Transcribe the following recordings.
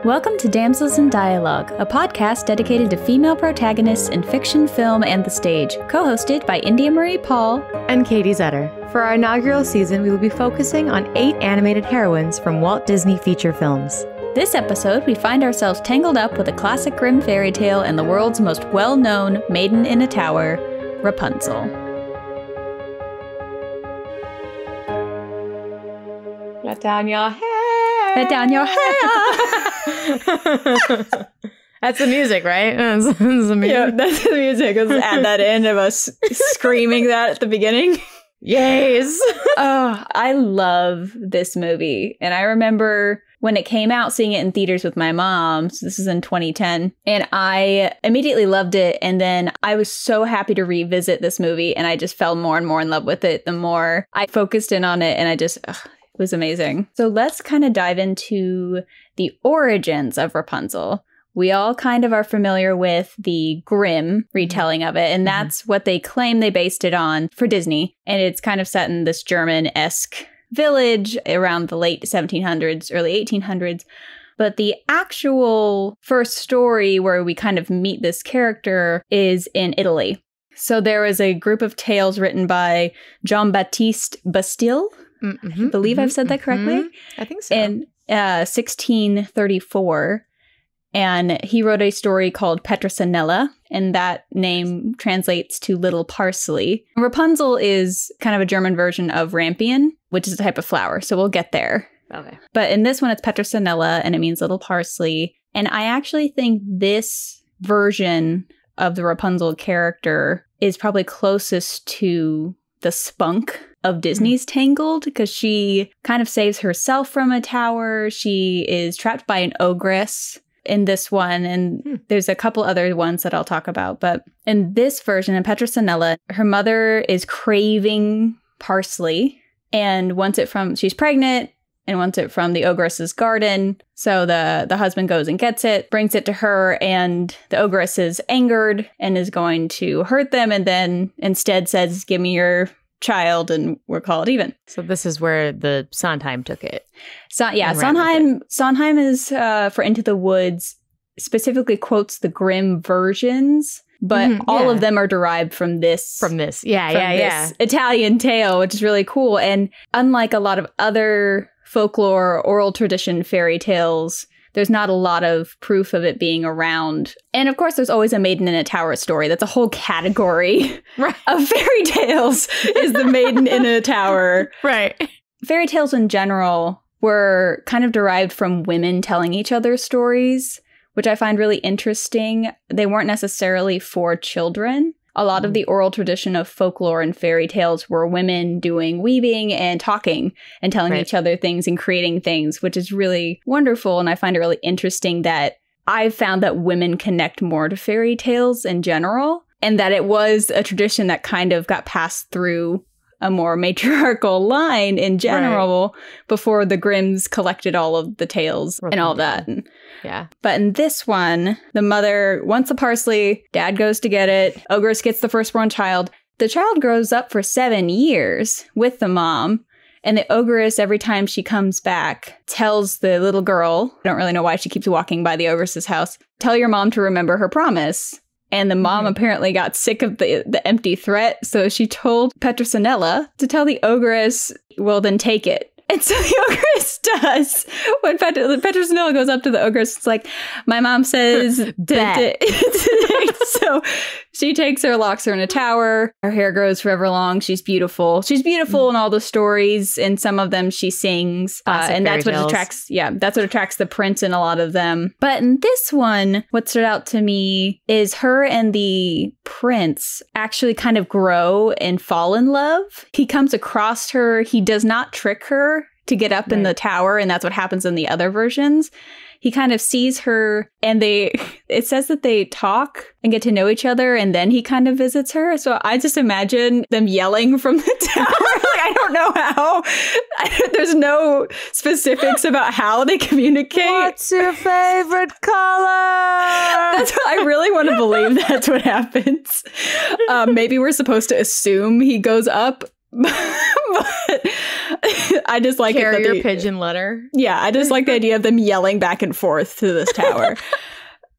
Welcome to Damsels in Dialogue, a podcast dedicated to female protagonists in fiction, film, and the stage, co-hosted by India Marie Paul and Katie Zetter. For our inaugural season, we will be focusing on 8 animated heroines from Walt Disney feature films. This episode, we find ourselves tangled up with a classic Grimm fairy tale and the world's most well-known maiden in a tower, Rapunzel. Let down your hair. Let down your hair. That's the music, right? That's the music. Yeah, that's the music. Let's add that in of us screaming that at the beginning. Yes. Oh, I love this movie. And I remember when it came out, seeing it in theaters with my mom. So this is in 2010. And I immediately loved it. And then I was so happy to revisit this movie. And I just fell more and more in love with it the more I focused in on it. And I just... it was amazing. So let's kind of dive into the origins of Rapunzel. We all kind of are familiar with the Grimm retelling of it, and that's what they claim they based it on for Disney. And it's kind of set in this German-esque village around the late 1700s, early 1800s. But the actual first story where we kind of meet this character is in Italy. So there was a group of tales written by Jean-Baptiste Bastille. I believe I've said that correctly. I think so. In 1634. And he wrote a story called Petronella, and that name translates to little parsley. Rapunzel is kind of a German version of rampion, which is a type of flower. So we'll get there. Okay. But in this one, it's Petronella, and it means little parsley. And I actually think this version of the Rapunzel character is probably closest to the spunk of Disney's Tangled, because she kind of saves herself from a tower. She is trapped by an ogress in this one, and there's a couple other ones that I'll talk about. But in this version, in Petronella, her mother is craving parsley and wants it from, she's pregnant and wants it from the ogress's garden. So the husband goes and gets it, brings it to her, and the ogress is angered and is going to hurt them, and then instead says, "Give me your child and we'll call it even." So this is where the Sondheim took it. Sondheim is for Into the Woods, specifically quotes the Grimm versions, but all of them are derived from this. This Italian tale, which is really cool. And unlike a lot of other folklore or oral tradition fairy tales, there's not a lot of proof of it being around. And of course, there's always a maiden in a tower story. That's a whole category of fairy tales, is the maiden in a tower. Right. Fairy tales in general were kind of derived from women telling each other stories, which I find really interesting. They weren't necessarily for children. A lot of the oral tradition of folklore and fairy tales were women doing weaving and talking and telling each other things and creating things, which is really wonderful. And I find it really interesting that I've found that women connect more to fairy tales in general, and that it was a tradition that kind of got passed through a more matriarchal line in general before the Grimms collected all of the tales and all that. Yeah. But in this one, the mother wants the parsley, dad goes to get it, ogress gets the firstborn child. The child grows up for 7 years with the mom, and the ogress, every time she comes back, tells the little girl, I don't really know why she keeps walking by the ogress's house, tell your mom to remember her promise. And the mom apparently got sick of the empty threat, so she told Petronella to tell the ogress, well, then take it. And so the ogress does. When Petronella goes up to the ogress, it's like, my mom says... So she takes her, locks her in a tower. Her hair grows forever long. She's beautiful. She's beautiful in all the stories. In some of them, she sings. And that's what attracts... Yeah, that's what attracts the prince in a lot of them. But in this one, what stood out to me is her and the prince actually kind of grow and fall in love. He comes across her. He does not trick her to get up in the tower, and that's what happens in the other versions. He kind of sees her, and it says that they talk and get to know each other, and then he kind of visits her. So I just imagine them yelling from the tower. I don't know how. There's no specifics about how they communicate. What's your favorite color? That's what I really want to believe that's what happens. Maybe we're supposed to assume he goes up. But I just like carrier pigeon letter. Yeah, I just like the idea of them yelling back and forth to this tower.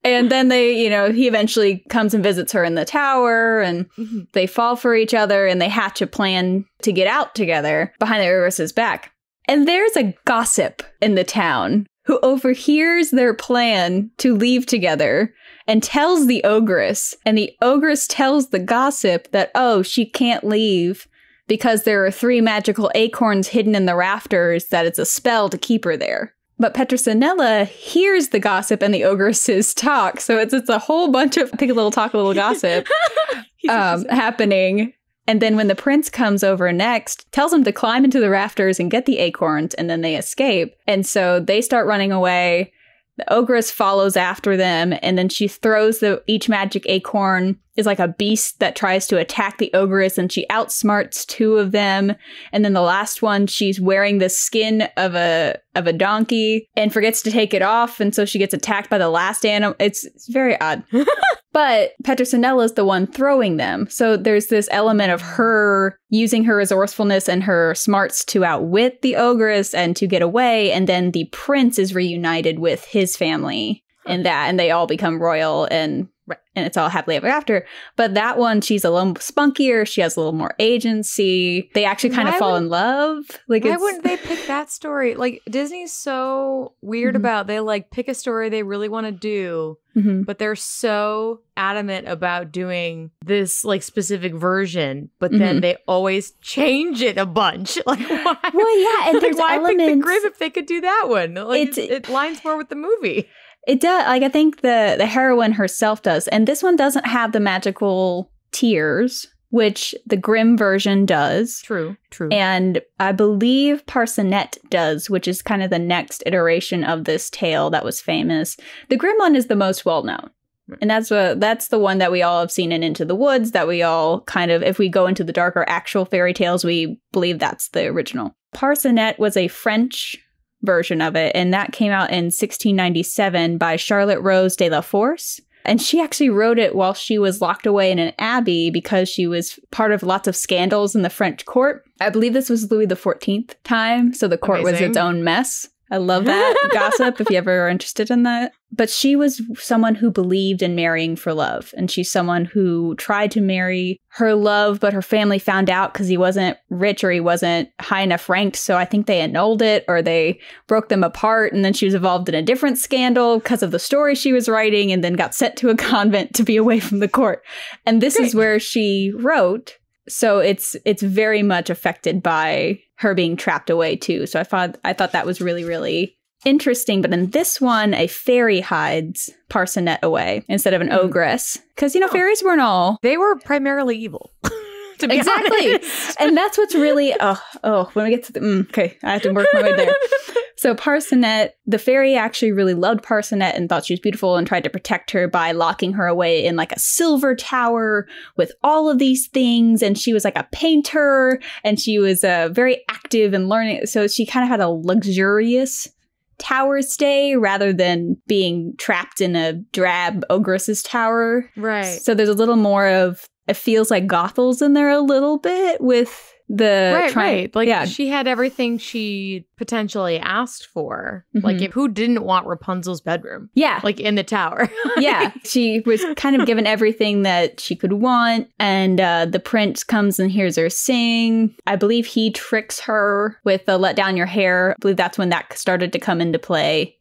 And then they, he eventually comes and visits her in the tower, and they fall for each other, and they hatch a plan to get out together behind the ogress's back. And there's a gossip in the town who overhears their plan to leave together and tells the ogress. And the ogress tells the gossip that, she can't leave because there are 3 magical acorns hidden in the rafters, that it's a spell to keep her there. But Petronella hears the gossip and the ogress's talk. So it's a whole bunch of pick a little, talk a little gossip happening. And then when the prince comes over next, tells him to climb into the rafters and get the acorns, and then they escape. And so they start running away. The ogress follows after them, and then she throws each magic acorn is like a beast that tries to attack the ogress, and she outsmarts 2 of them. And then the last one, she's wearing the skin of a donkey and forgets to take it off, and so she gets attacked by the last animal. It's very odd. But Petronella is the one throwing them. So there's this element of her using her resourcefulness and her smarts to outwit the ogress and to get away. And then the prince is reunited with his family in that, and they all become royal, and it's all happily ever after. But that one, she's a little spunkier. She has a little more agency. They actually kind of fall in love. Like, why wouldn't they pick that story? Like, Disney's so weird about, they like pick a story they really want to do, but they're so adamant about doing this like specific version, but then they always change it a bunch. Like, why? Well, yeah, and there's why elements. Pick the Grimm if they could do that one? Like, it lines more with the movie. It does. Like, I think the heroine herself does. And this one doesn't have the magical tears, which the Grimm version does. True. And I believe Parsonet does, which is kind of the next iteration of this tale that was famous. The Grimm one is the most well-known. And that's the one that we all have seen in Into the Woods, that we all kind of, if we go into the darker actual fairy tales, we believe that's the original. Parsonet was a French version of it, and that came out in 1697 by Charlotte Rose de la Force. And she actually wrote it while she was locked away in an abbey because she was part of lots of scandals in the French court. I believe this was Louis XIV time, so the court was its own mess. I love that gossip if you ever are interested in that. But she was someone who believed in marrying for love. And she's someone who tried to marry her love, but her family found out because he wasn't rich or he wasn't high enough ranked. So I think they annulled it or they broke them apart. And then she was involved in a different scandal because of the story she was writing, and then got sent to a convent to be away from the court. And this is where she wrote. So it's very much affected by her being trapped away too. So I thought that was really, really interesting. But in this one, a fairy hides Parsonet away instead of an ogress. Because, fairies weren't all... They were primarily evil. To be honest. And that's what's really... when we get to the... okay, I have to work my way there. So Parsonet, the fairy actually really loved Parsonet and thought she was beautiful and tried to protect her by locking her away in like a silver tower with all of these things. And she was like a painter, and she was very active and learning. So she kind of had a luxurious tower stay rather than being trapped in a drab ogress's tower. Right. So there's a little more of... it feels like Gothel's in there a little bit with the... Right. Like, she had everything she potentially asked for. Like, who didn't want Rapunzel's bedroom? Yeah. Like, in the tower. Yeah. She was kind of given everything that she could want. And the prince comes and hears her sing. I believe he tricks her with the let down your hair. I believe that's when that started to come into play.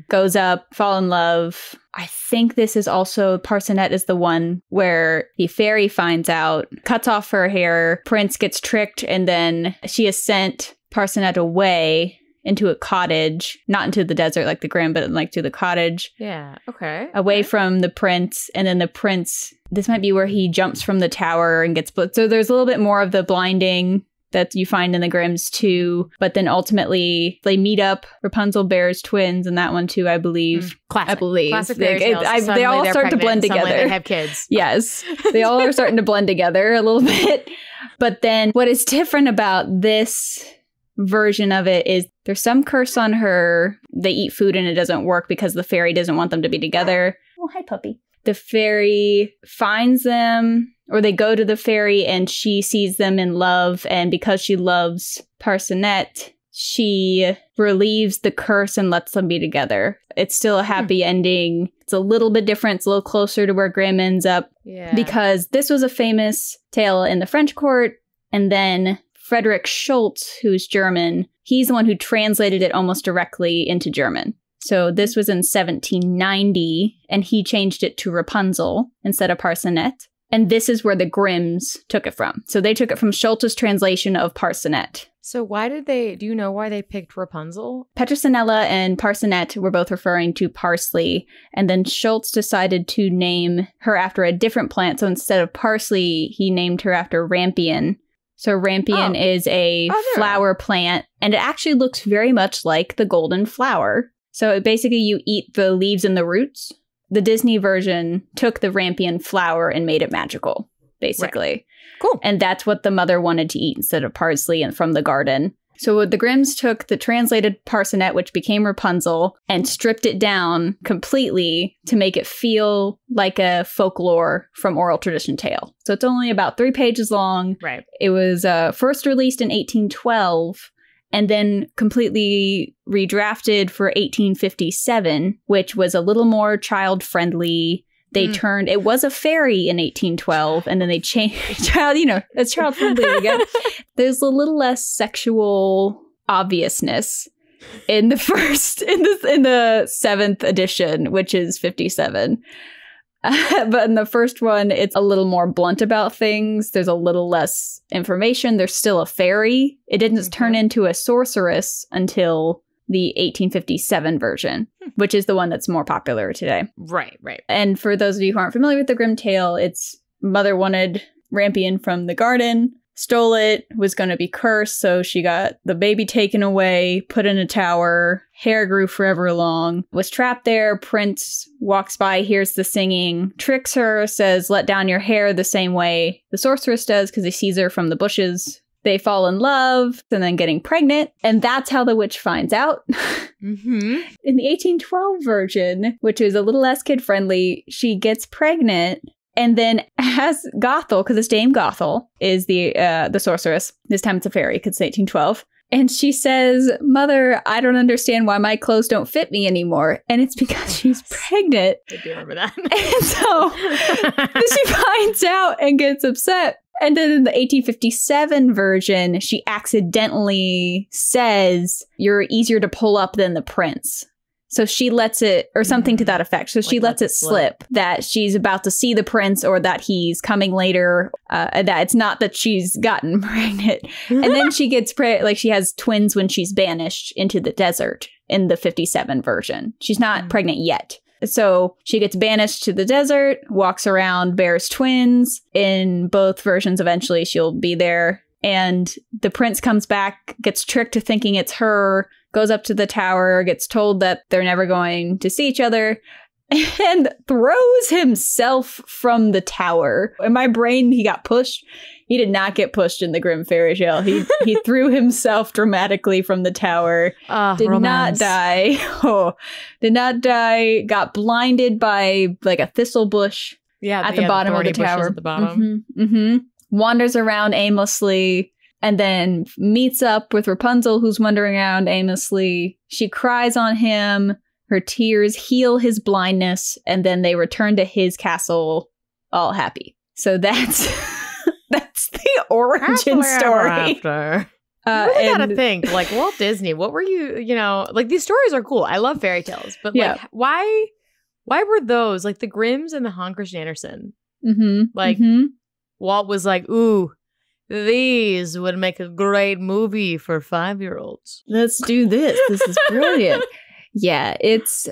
Goes up, fall in love. I think this is also... Parsonet is the one where the fairy finds out, cuts off her hair, prince gets tricked, and then she has sent Parsonet away into a cottage, not into the desert like the Grimm, but like to the cottage. Yeah, okay. Away from the prince, and then the prince... this might be where he jumps from the tower and gets split. So there's a little bit more of the blinding that you find in the Grimms too. But then ultimately they meet up. Rapunzel bears twins in that one too, I believe. Classic. I believe. Classic fairy tales. They all start to blend together. They have kids. Yes. They all are starting to blend together a little bit. But then what is different about this version of it is there's some curse on her. They eat food and it doesn't work because the fairy doesn't want them to be together. Oh, hi, puppy. The fairy finds them, or they go to the fairy and she sees them in love. And because she loves Parsonet, she relieves the curse and lets them be together. It's still a happy ending. It's a little bit different. It's a little closer to where Grimm ends up. Yeah. Because this was a famous tale in the French court. And then Frederick Schultz, who's German, he's the one who translated it almost directly into German. So this was in 1790, and he changed it to Rapunzel instead of Parcenet. And this is where the Grimms took it from. So they took it from Schultz's translation of Parcenet. So do you know why they picked Rapunzel? Petronella and Parcenet were both referring to parsley. And then Schultz decided to name her after a different plant. So instead of parsley, he named her after rampion. So rampion is a flower plant, and it actually looks very much like the golden flower. So basically you eat the leaves and the roots. The Disney version took the rampion flower and made it magical, basically. Right. Cool. And that's what the mother wanted to eat instead of parsley and from the garden. So the Grimms took the translated Parcenet, which became Rapunzel, and stripped it down completely to make it feel like a folklore from oral tradition tale. So it's only about 3 pages long. Right. It was first released in 1812 and then completely redrafted for 1857, which was a little more child-friendly. They turned, it was a fairy in 1812, and then they changed, it's child-friendly again. There's a little less sexual obviousness in the in the 7th edition, which is 57. But in the first one, it's a little more blunt about things. There's a little less information. There's still a fairy. It didn't turn into a sorceress until the 1857 version, which is the one that's more popular today. Right. And for those of you who aren't familiar with the Grimm tale, it's mother wanted Rampion from the garden, stole it, was going to be cursed, so she got the baby taken away, put in a tower, hair grew forever long, was trapped there, prince walks by, hears the singing, tricks her, says, let down your hair the same way the sorceress does because he sees her from the bushes. They fall in love and then getting pregnant. And that's how the witch finds out. In the 1812 version, which is a little less kid-friendly, she gets pregnant and then has Gothel, because it's Dame Gothel, is the sorceress. This time it's a fairy because it's 1812. And she says, Mother, I don't understand why my clothes don't fit me anymore. And it's because she's pregnant. I do remember that. And so she finds out and gets upset. And then in the 1857 version, she accidentally says, you're easier to pull up than the prince. So she lets it, or something to that effect. So she lets it slip that she's about to see the prince or that he's coming later, that it's not that she's gotten pregnant. And then she gets pregnant, like she has twins when she's banished into the desert in the 57 version. She's not pregnant yet. So she gets banished to the desert, walks around, bears twins. In both versions, eventually she'll be there. And the prince comes back, gets tricked to thinking it's her, goes up to the tower, gets told that they're never going to see each other, and throws himself from the tower. In my brain, he got pushed. He did not get pushed in the Grimm fairy tale. He threw himself dramatically from the tower. Did not die. Did not die. Got blinded by like a thistle bush at the bottom of the tower. At the bottom. Wanders around aimlessly and then meets up with Rapunzel, who's wandering around aimlessly. She cries on him. Her tears heal his blindness, and then they return to his castle all happy. So that's the origin story. You really gotta think, like, Walt Disney, what were you, like, these stories are cool. I love fairy tales, but like, why were those, like, the Grimms and the Hans Christian Andersen? Walt was like, ooh, these would make a great movie for 5-year-olds. Let's do this. This is brilliant. Yeah, it's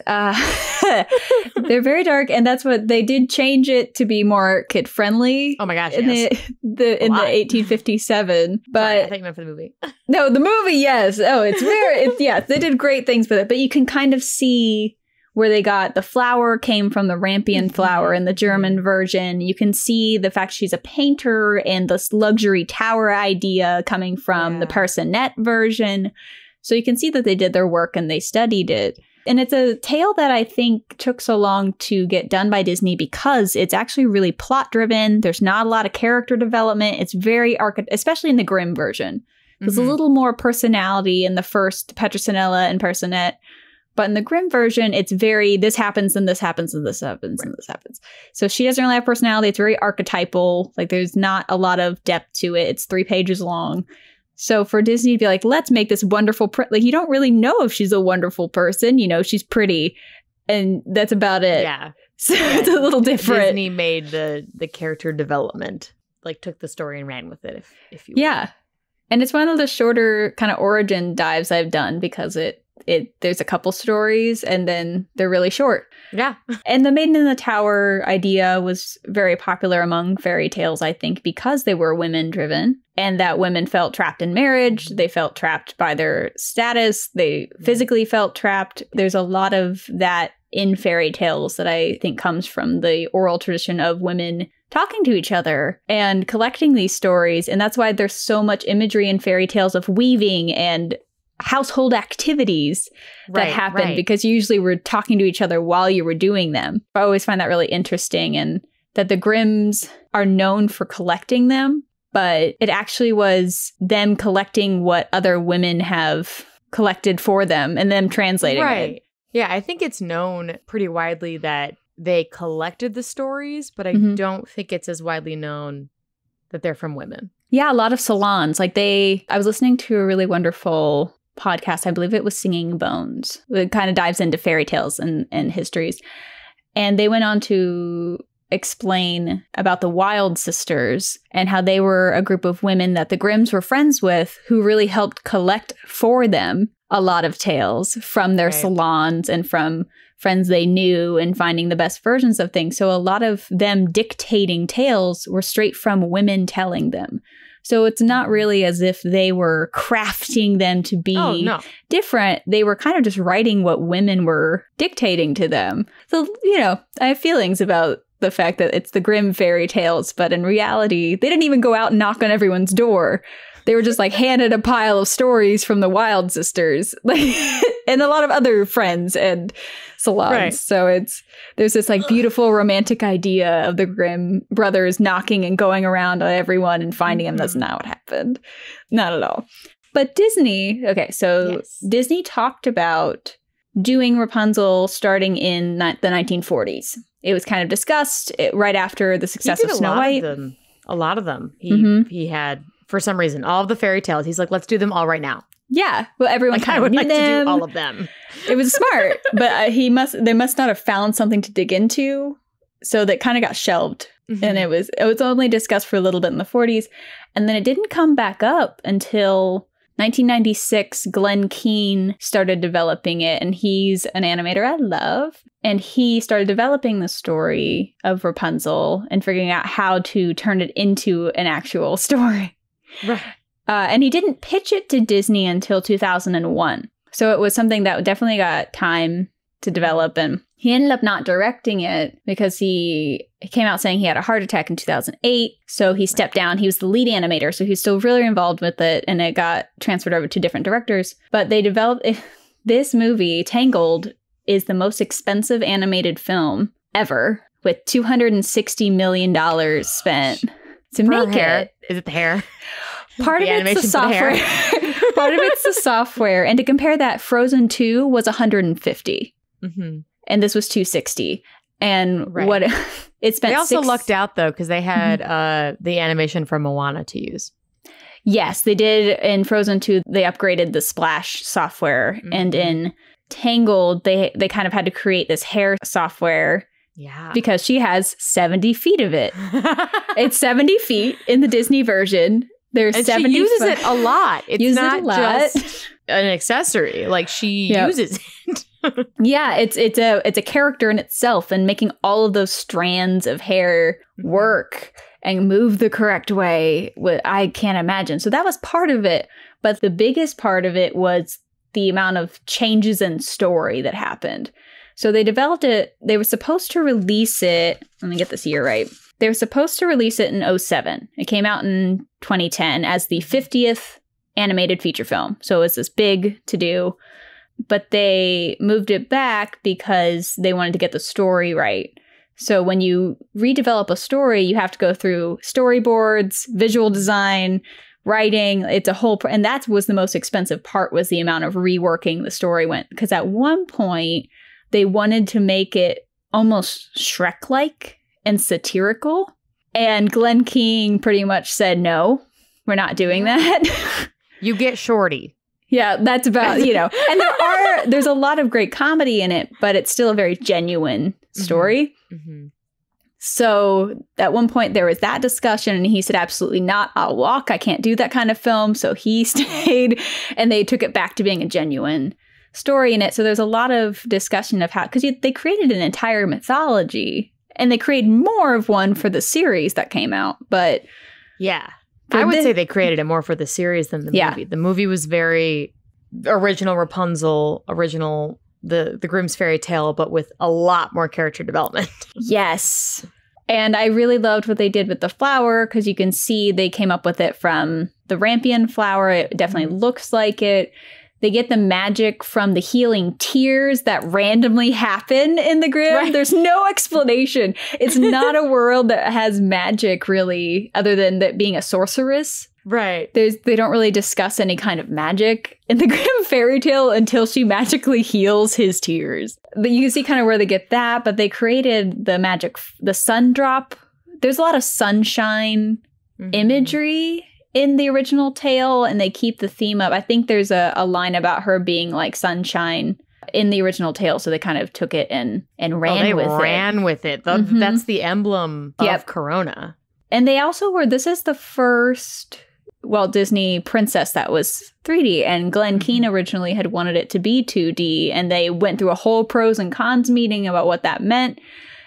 they're very dark, and that's what they did change it to be more kid friendly. Oh my gosh, in the 1857. But sorry, I think meant for the movie. No, the movie, yes. Oh, they did great things with it, but you can kind of see where they got the flower came from the rampion flower in the German version. You can see the fact she's a painter and this luxury tower idea coming from the Parcenet version. So you can see that they did their work and they studied it. And it's a tale that I think took so long to get done by Disney because it's actually really plot driven. There's not a lot of character development. It's very especially in the Grimm version. There's a little more personality in the first Petronella and Personette. But in the Grimm version, it's very, this happens, and this happens, and this happens, and this happens. So she doesn't really have personality. It's very archetypal. Like, there's not a lot of depth to it. It's 3 pages long. So for Disney to be like, let's make this wonderful, like, you don't really know if she's a wonderful person. You know, she's pretty. And that's about it. Yeah. So it's a little different. Disney made the character development, like, took the story and ran with it, if you will. Yeah. And it's one of the shorter kind of origin dives I've done because there's a couple stories and then they're really short. Yeah. And the Maiden in the Tower idea was very popular among fairy tales, I think, because they were women driven and that women felt trapped in marriage. They felt trapped by their status. They physically felt trapped. There's a lot of that in fairy tales that I think comes from the oral tradition of women talking to each other and collecting these stories. And that's why there's so much imagery in fairy tales of weaving and household activities that happen because usually we're talking to each other while you were doing them. I always find that really interesting, and that the Grimms are known for collecting them, but it actually was them collecting what other women have collected for them and them translating it. Yeah, I think it's known pretty widely that they collected the stories, but I don't think it's as widely known that they're from women. Yeah, a lot of salons. Like I was listening to a really wonderful podcast. I believe it was Singing Bones. It kind of dives into fairy tales and histories. And they went on to explain about the Wild Sisters and how they were a group of women that the Grimms were friends with who really helped collect for them a lot of tales from their salons and from friends they knew and finding the best versions of things. So a lot of them dictating tales were straight from women telling them. So it's not really as if they were crafting them to be different. They were kind of just writing what women were dictating to them. So, you know, I have feelings about the fact that it's the Grimm fairy tales, but in reality, they didn't even go out and knock on everyone's door. They were just like handed a pile of stories from the Wild Sisters, like, and a lot of other friends and salons. Right. So there's this like beautiful romantic idea of the Grimm brothers knocking and going around on everyone and finding them. That's not what happened. Not at all. But Disney, Disney talked about doing Rapunzel starting in the 1940s. It was kind of discussed right after the success of Snow White. A lot of them. He had, for some reason, all of the fairy tales. He's like, let's do them all right now. Yeah. Well, everyone kind of knew them. To do all of them. It was smart, but they must not have found something to dig into. So that kind of got shelved. And it was only discussed for a little bit in the 40s. And then it didn't come back up until 1996. Glenn Keane started developing it. And he's an animator I love. And he started developing the story of Rapunzel and figuring out how to turn it into an actual story. Right. And he didn't pitch it to Disney until 2001. So it was something that definitely got time to develop. And he ended up not directing it because he came out saying he had a heart attack in 2008. So he stepped down. He was the lead animator. So he's still really involved with it. And it got transferred over to different directors. But they developed this movie, Tangled, is the most expensive animated film ever, with $260 million spent to make it. Is it the hair? Part of it's the software. Part of it's the software. And to compare that, Frozen 2 was $150. And this was $260. And what it spent. They also lucked out, though, because they had the animation from Moana to use. Yes, they did. In Frozen 2, they upgraded the Splash software. And in Tangled, they kind of had to create this hair software. Yeah. Because she has 70 feet of it. It's 70 feet in the Disney version. There's and 70 she uses it a lot. It's not it a lot. Just an accessory. Like, she uses it. Yeah, it's a character in itself, and making all of those strands of hair work and move the correct way, I can't imagine. So that was part of it. But the biggest part of it was the amount of changes in story that happened. So they developed it. They were supposed to release it. Let me get this year right. They were supposed to release it in 2007. It came out in 2010 as the 50th animated feature film. So it was this big to-do. But they moved it back because they wanted to get the story right. So when you redevelop a story, you have to go through storyboards, visual design, writing. It's a whole, and that was the most expensive part, was the amount of reworking the story went. Because at one point, they wanted to make it almost Shrek-like and satirical. And Glenn Keane pretty much said, no, we're not doing that. You get Shorty. Yeah, that's about, and there's a lot of great comedy in it, but it's still a very genuine story. Mm-hmm. So at one point there was that discussion and he said, absolutely not, I'll walk. I can't do that kind of film. So he stayed and they took it back to being a genuine story in it. So there's a lot of discussion of how, because they created an entire mythology and they created more of one for the series that came out. But yeah. I would say they created it more for the series than the movie. The movie was very original Rapunzel, original the Grimm's fairy tale, but with a lot more character development. Yes. And I really loved what they did with the flower, because you can see they came up with it from the rampion flower. It definitely looks like it. They get the magic from the healing tears that randomly happen in the Grimm. Right. There's no explanation. It's not a world that has magic, really, other than that being a sorceress. Right. They don't really discuss any kind of magic in the Grimm fairy tale until she magically heals his tears. But you can see kind of where they get that, but they created the magic, the sun drop. There's a lot of sunshine imagery in the original tale, and they keep the theme up. I think there's a line about her being like sunshine in the original tale, so they kind of took it and ran with it. They ran with it. That's the emblem of Corona. And they also this is the first Walt Disney princess that was 3D, and Glenn Keane originally had wanted it to be 2D, and they went through a whole pros and cons meeting about what that meant.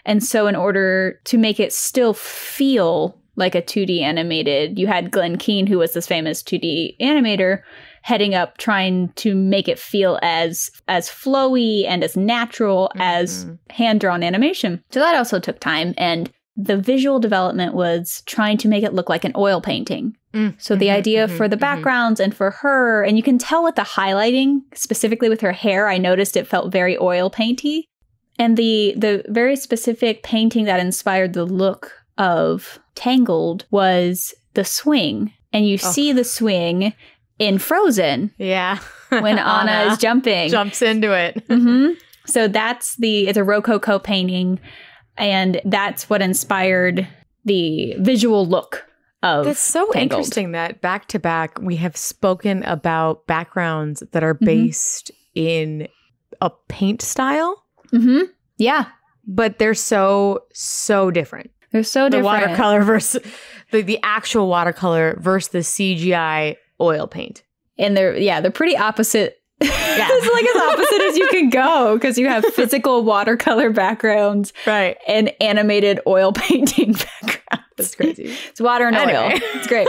And so in order to make it still feel like a 2D animated, you had Glenn Keane, who was this famous 2D animator, heading up trying to make it feel as flowy and as natural as hand-drawn animation. So that also took time, and the visual development was trying to make it look like an oil painting. So the idea for the backgrounds and for her, and you can tell with the highlighting, specifically with her hair, I noticed it felt very oil painty. And the very specific painting that inspired the look of Tangled was the swing. And you see the swing in Frozen. Yeah. When Anna is jumping. Jumps into it. So it's a Rococo painting. And that's what inspired the visual look of That's so Tangled. Interesting that back to back we have spoken about backgrounds that are based in a paint style. Yeah. But they're so different. They're so different. The watercolor versus the actual watercolor versus the CGI oil paint. And they're pretty opposite. It's like as opposite as you can go, because you have physical watercolor backgrounds and animated oil painting backgrounds. That's crazy. It's water and oil. It's great.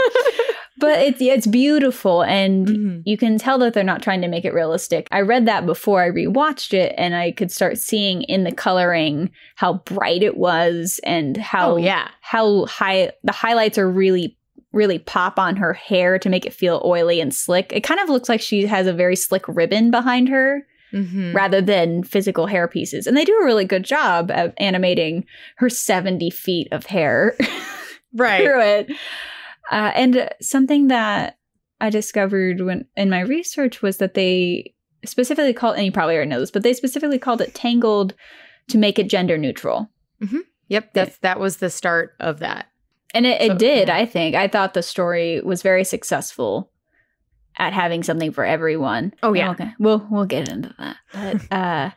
But it's beautiful, and you can tell that they're not trying to make it realistic. I read that before I rewatched it, and I could start seeing in the coloring how bright it was, and how high the highlights are really pop on her hair to make it feel oily and slick. It kind of looks like she has a very slick ribbon behind her rather than physical hair pieces. And they do a really good job of animating her 70 feet of hair through it. And something that I discovered in my research was that they specifically called, and you probably already know this, but they specifically called it Tangled to make it gender neutral. Yep, that was the start of that. And it did, I think. I thought the story was very successful at having something for everyone. Oh, yeah. Okay. We'll get into that. But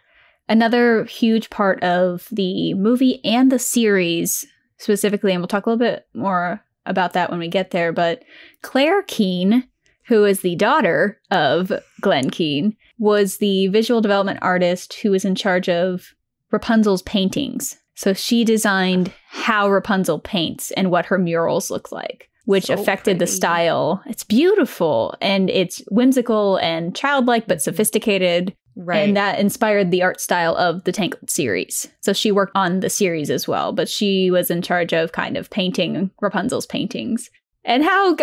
another huge part of the movie and the series specifically, and we'll talk a little bit more about that when we get there, but Claire Keane, who is the daughter of Glenn Keane, was the visual development artist who was in charge of Rapunzel's paintings. So she designed how Rapunzel paints and what her murals look like, which affected the style. It's beautiful, and it's whimsical and childlike, but sophisticated. Right. And that inspired the art style of the Tangled series. So she worked on the series as well, but she was in charge of kind of painting Rapunzel's paintings. And how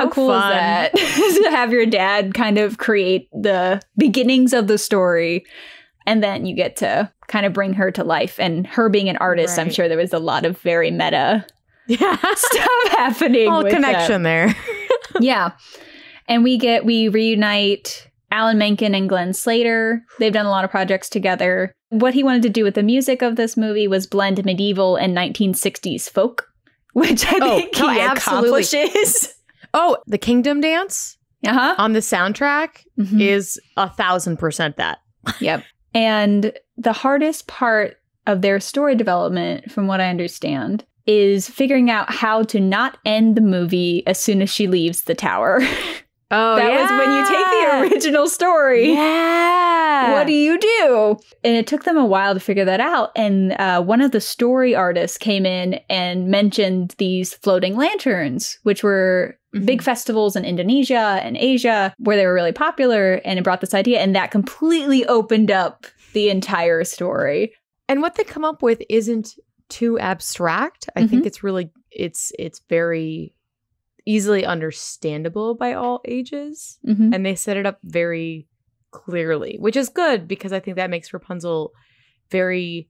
cool is that? To have your dad kind of create the beginnings of the story, and then you get to kind of bring her to life. And her being an artist, I'm sure there was a lot of very meta stuff happening. Connection there. Yeah. And we reunite Alan Menken and Glenn Slater. They've done a lot of projects together. What he wanted to do with the music of this movie was blend medieval and 1960s folk, which I think he accomplishes. Oh, the Kingdom Dance on the soundtrack is 1,000% that. Yep. And the hardest part of their story development, from what I understand, is figuring out how to not end the movie as soon as she leaves the tower. Oh, that was when you take the original story. Yeah. What do you do? And it took them a while to figure that out. And one of the story artists came in and mentioned these floating lanterns, which were big festivals in Indonesia and Asia where they were really popular. And it brought this idea. And that completely opened up the entire story. And what they come up with isn't too abstract. I think it's really, it's very easily understandable by all ages. And they set it up very clearly, which is good because I think that makes Rapunzel very,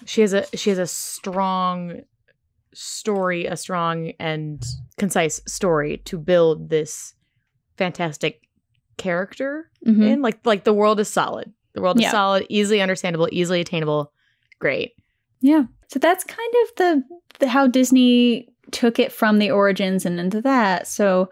she has a strong story, a strong and concise story to build this fantastic character in. Like the world is solid. The world is solid, easily understandable, easily attainable. Great. Yeah. So that's kind of the how Disney took it from the origins and into that. So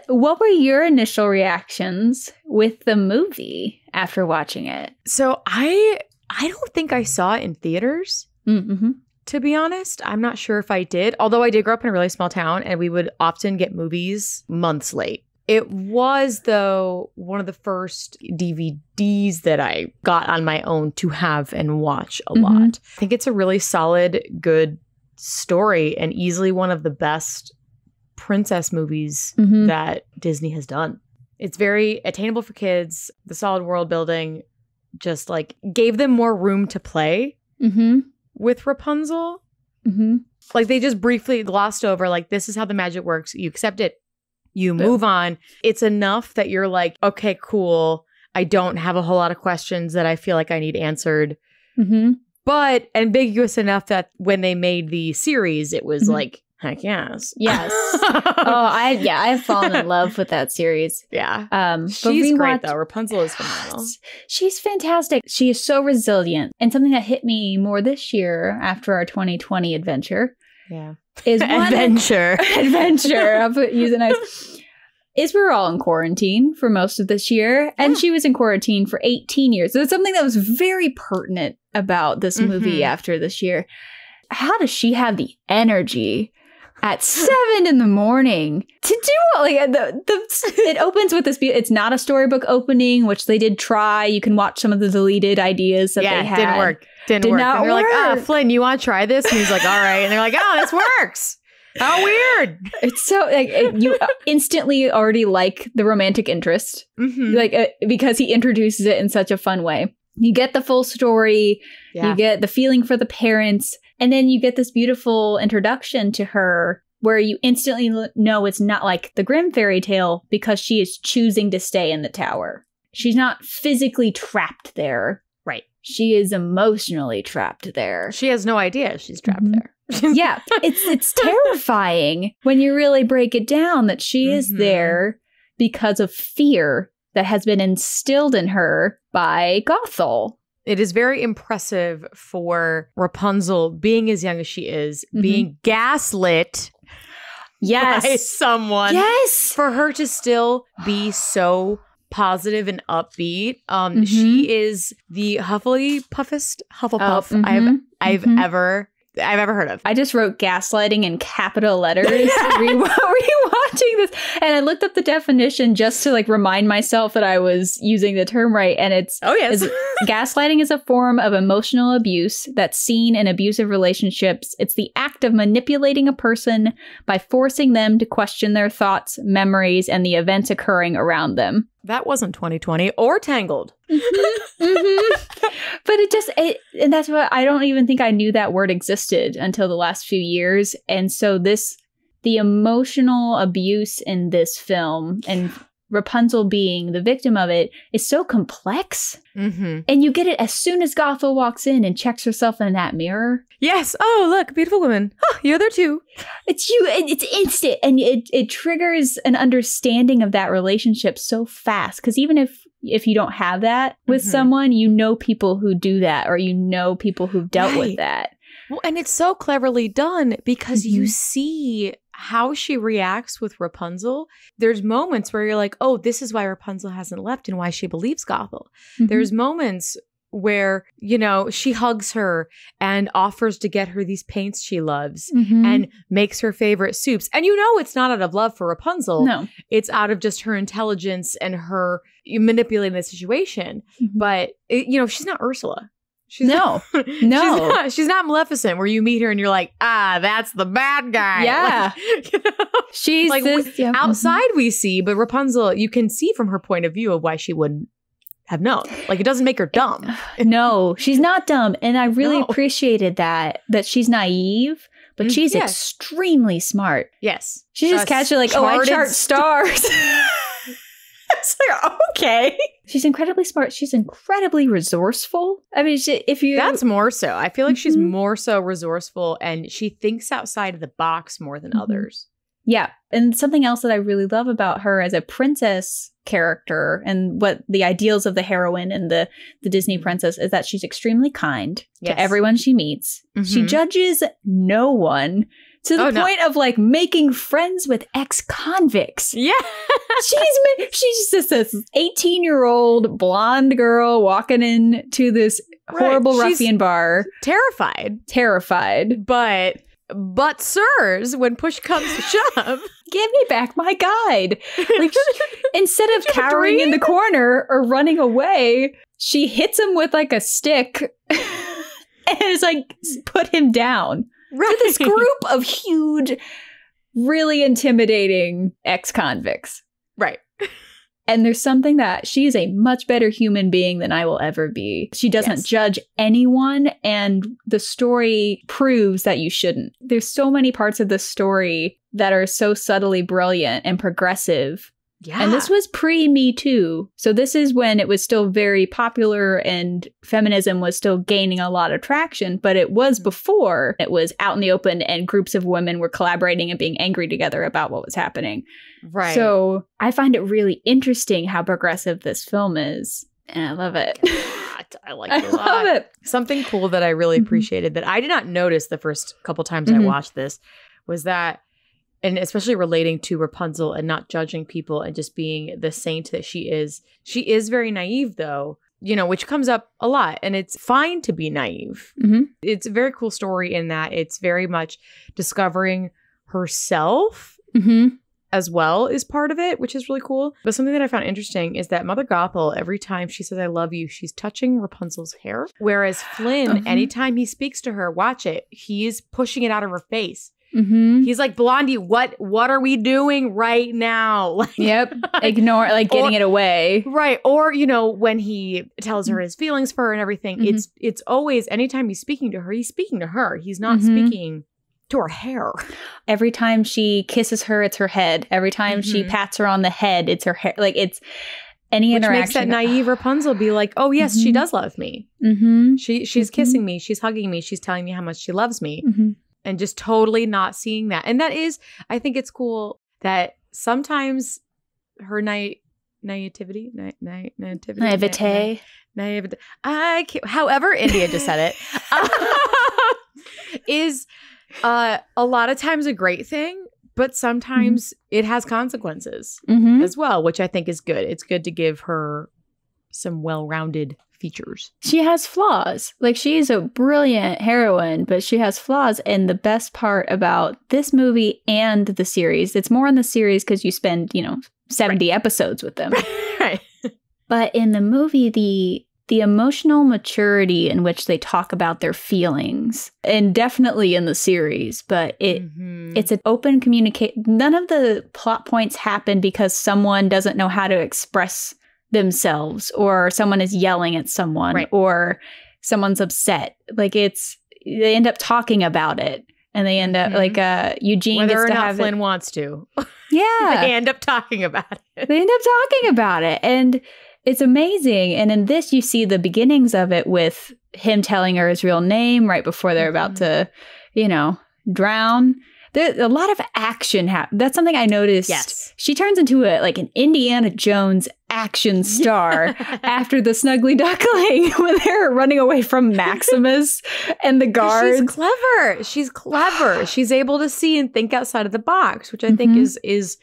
what were your initial reactions with the movie after watching it? So I don't think I saw it in theaters. To be honest, I'm not sure if I did. Although I did grow up in a really small town and we would often get movies months late. It was, though, one of the first DVDs that I got on my own to have and watch a lot. I think it's a really solid, good story and easily one of the best princess movies that Disney has done. It's very attainable for kids. The solid world building just like gave them more room to play with Rapunzel. Like they just briefly glossed over like, this is how the magic works. You accept it. You move on. It's enough that you're like, okay, cool. I don't have a whole lot of questions that I feel like I need answered. But ambiguous enough that when they made the series, it was like, heck yes. Yes. I've fallen in love with that series. Yeah. She's great though. Rapunzel is phenomenal. She's fantastic. She is so resilient. And something that hit me more this year after our 2020 adventure. Yeah. Is adventure. I'll use a nice. Is we were all in quarantine for most of this year, and she was in quarantine for 18 years. So it's something that was very pertinent about this movie after this year. How does she have the energy at 7 in the morning to do like it opens with this? It's not a storybook opening, which they did try. You can watch some of the deleted ideas that they had. Didn't work. Did work. And they're like, Flynn, you want to try this? And he's like, all right. And they're like, oh, this works. How weird. It's so like you instantly already like the romantic interest, because he introduces it in such a fun way. You get the full story, you get the feeling for the parents, and then you get this beautiful introduction to her where you instantly know it's not like the Grimm fairy tale because she is choosing to stay in the tower. She's not physically trapped there. Right. She is emotionally trapped there. She has no idea she's trapped there. Yeah. It's terrifying when you really break it down that she is there because of fear that has been instilled in her by Gothel. It is very impressive for Rapunzel, being as young as she is, being gaslit by someone. Yes. For her to still be so positive and upbeat. She is the Hufflepuff I've ever heard of. I just wrote gaslighting in capital letters rewatching this, and I looked up the definition just to like remind myself that I was using the term right. And it's gaslighting is a form of emotional abuse that's seen in abusive relationships. It's the act of manipulating a person by forcing them to question their thoughts, memories, and the events occurring around them. That wasn't 2020 or Tangled. But and that's what I don't even think I knew that word existed until the last few years. And so the emotional abuse in this film and Rapunzel being the victim of it is so complex. Mm-hmm. And you get it as soon as Gothel walks in and checks herself in that mirror. Yes. Oh, look, beautiful woman. Oh, you're there too. It's you. And it's instant. And it triggers an understanding of that relationship so fast. Because even if you don't have that with someone, you know people who do that, or you know people who've dealt with that. Well, and it's so cleverly done because you see how she reacts with Rapunzel. There's moments where you're like, oh, this is why Rapunzel hasn't left and why she believes Gothel. There's moments where, you know, she hugs her and offers to get her these paints she loves and makes her favorite soups. And you know it's not out of love for Rapunzel. No. It's out of just her intelligence and her manipulating the situation. But, you know, she's not Ursula. She's no. She's not Maleficent, where you meet her and you're like, that's the bad guy. Yeah. Like, you know? She's like outside we see, but Rapunzel, you can see from her point of view of why she wouldn't have known. Like, it doesn't make her dumb. No, she's not dumb. And I really appreciated that she's naive, but she's extremely smart. Yes. She's just casually like, I chart stars. It's like, okay. She's incredibly smart. She's incredibly resourceful. I mean, that's more so. I feel like she's more so resourceful, and she thinks outside of the box more than others. Yeah. And something else that I really love about her as a princess character and what the ideals of the heroine and the Disney princess is that she's extremely kind to everyone she meets. She judges no one. To the point of like making friends with ex-convicts. Yeah. she's just this 18-year-old blonde girl walking into this horrible ruffian bar. Terrified. But sirs, when push comes to shove, give me back my guide. Like, instead of cowering in the corner or running away, she hits him with like a stick and is like, put him down. Right. To this group of huge, really intimidating ex-convicts. Right. And there's something that she is a much better human being than I will ever be. She doesn't judge anyone, and the story proves that you shouldn't. There's so many parts of the story that are so subtly brilliant and progressive. Yeah. And this was pre-Me Too. So this is when it was still very popular and feminism was still gaining a lot of traction. But it was before it was out in the open and groups of women were collaborating and being angry together about what was happening. Right. So I find it really interesting how progressive this film is. And I love it. I like it a lot. I love it. Something cool that I really appreciated that I did not notice the first couple times I watched this was that, and especially relating to Rapunzel and not judging people and just being the saint that she is very naive, though, you know, which comes up a lot. And it's fine to be naive. It's a very cool story in that it's very much discovering herself as well is part of it, which is really cool. But something that I found interesting is that Mother Gothel, every time she says, I love you, she's touching Rapunzel's hair. Whereas Flynn, anytime he speaks to her, watch it, he's pushing it out of her face. He's like, Blondie, what are we doing right now? Like, ignore, like getting it away. Right. Or, you know, when he tells her his feelings for her and everything, it's always, anytime he's speaking to her, He's not speaking to her hair. Every time she kisses her, it's her head. Every time she pats her on the head, it's her hair. Like, it's any interaction. Which makes that naive Rapunzel be like, oh, yes, she does love me. She's kissing me. She's hugging me. She's telling me how much she loves me. And just totally not seeing that. And that is, I think it's cool that sometimes her naivete. However, India just said it. Is a lot of times a great thing, but sometimes it has consequences as well, which I think is good. It's good to give her some well-rounded features. She has flaws. Like, she's a brilliant heroine, but she has flaws. And the best part about this movie and the series, it's more in the series because you spend, 70 episodes with them. Right. But in the movie, the emotional maturity in which they talk about their feelings, and definitely in the series, but it's an open communication. None of the plot points happen because someone doesn't know how to express themselves, or someone is yelling at someone, or someone's upset. Like, they end up talking about it. And they end up like Eugene whether gets or to not have Flynn it. wants to. Yeah. They end up talking about it. They end up talking about it. And it's amazing. And in this, you see the beginnings of it with him telling her his real name right before they're about to, drown. There's a lot of action. That's something I noticed. Yes. She turns into an Indiana Jones action star after the Snuggly Duckling when they're running away from Maximus and the guards. She's clever. She's able to see and think outside of the box, which I think is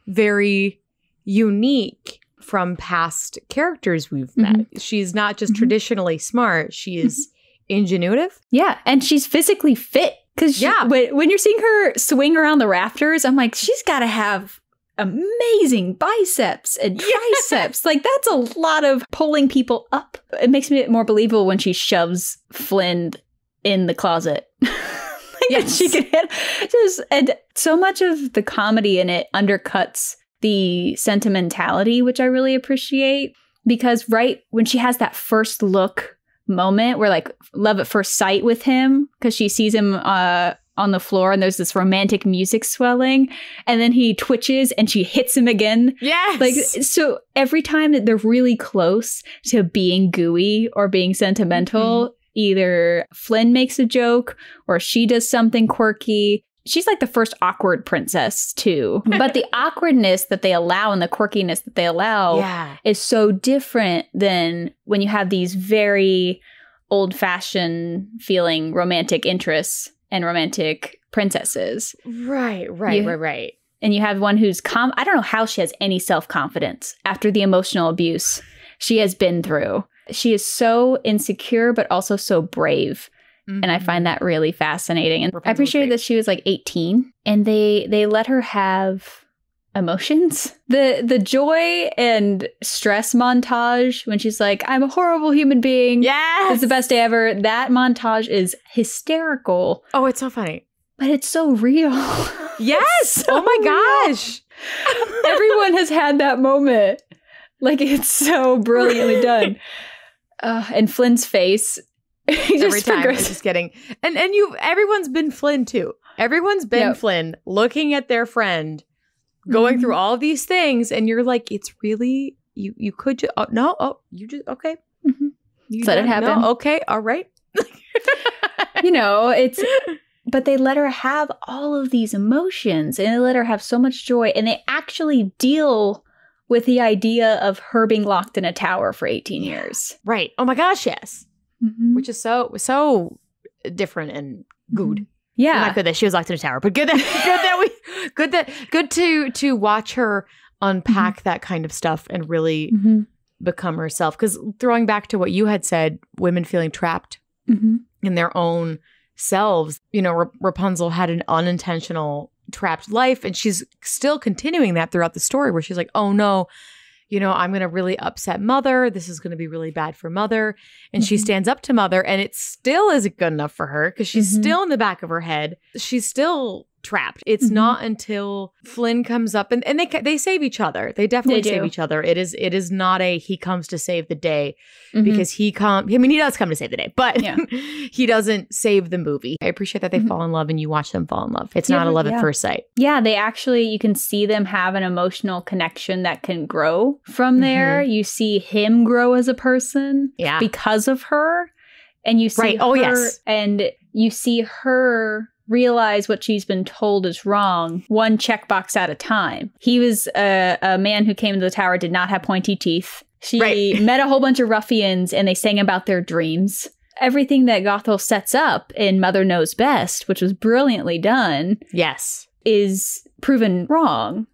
very unique from past characters we've met. She's not just traditionally smart. She is ingenuitive. Yeah. And she's physically fit. Because when you're seeing her swing around the rafters, I'm like, she's got to have amazing biceps and triceps. Like, that's a lot of pulling people up. It makes me more believable when she shoves Flynn in the closet. She can hit. And so much of the comedy in it undercuts the sentimentality, which I really appreciate. Because right when she has that first look moment where like love at first sight with him, because she sees him on the floor and there's this romantic music swelling and then he twitches and she hits him again. Yes. Like, so every time that they're really close to being gooey or being sentimental, either Flynn makes a joke or she does something quirky. She's like the first awkward princess, too. But the awkwardness that they allow and the quirkiness that they allow is so different than when you have these very old-fashioned feeling romantic interests and romantic princesses. Right. And you have one who's I don't know how she has any self-confidence after the emotional abuse she has been through. She is so insecure, but also so brave. And I find that really fascinating. And I appreciate that she was like 18 and they let her have emotions. The joy and stress montage when she's like, I'm a horrible human being. Yes. It's the best day ever. That montage is hysterical. Oh, it's so funny. But it's so real. Yes. Oh my gosh. Everyone has had that moment. Like, it's so brilliantly done. And Flynn's face. Every time it's just getting and everyone's been Flynn too. Everyone's been Flynn looking at their friend going through all of these things and you're like, it's really you could just you just okay. You let it happen. No, okay, all right. But they let her have all of these emotions and they let her have so much joy and they actually deal with the idea of her being locked in a tower for 18 years. Right. Oh my gosh, yes. Which is so different and good. Yeah, not good that she was locked in a tower, but good to watch her unpack that kind of stuff and really become herself. Because throwing back to what you had said, women feeling trapped in their own selves. Rapunzel had an unintentional trapped life, and she's still continuing that throughout the story, where she's like, "Oh no." I'm going to really upset Mother. This is going to be really bad for Mother. And she stands up to Mother and it still isn't good enough for her because she's still in the back of her head. She's still trapped. It's not until Flynn comes up and they save each other. They definitely save each other. It is not a he comes to save the day because he does come to save the day, but he doesn't save the movie. I appreciate that they fall in love and you watch them fall in love. It's not a love at first sight. Yeah, they actually, you can see them have an emotional connection that can grow from there. You see him grow as a person because of her. And you see her and you see her realize what she's been told is wrong, one checkbox at a time. He was a man who came to the tower, did not have pointy teeth. She met a whole bunch of ruffians and they sang about their dreams. Everything that Gothel sets up in Mother Knows Best, which was brilliantly done, is proven wrong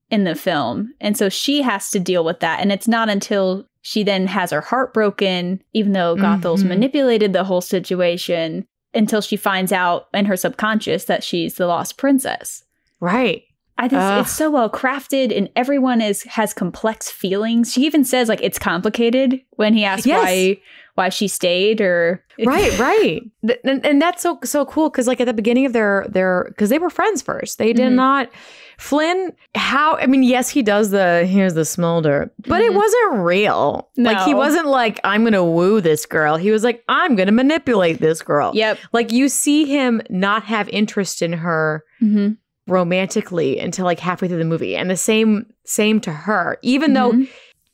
in the film. And so she has to deal with that. And it's not until she then has her heart broken, even though Gothel's manipulated the whole situation, until she finds out in her subconscious that she's the lost princess. Right. I think it's so well crafted and everyone has complex feelings. She even says like it's complicated when he asks why she stayed or right. And that's so cool because like at the beginning of their because they were friends first. They did not Flynn, yes, he does here's the smolder, but it wasn't real. No. Like he wasn't like, I'm gonna woo this girl. He was like, I'm gonna manipulate this girl. Yep. Like you see him not have interest in her romantically until like halfway through the movie. And the same to her, even though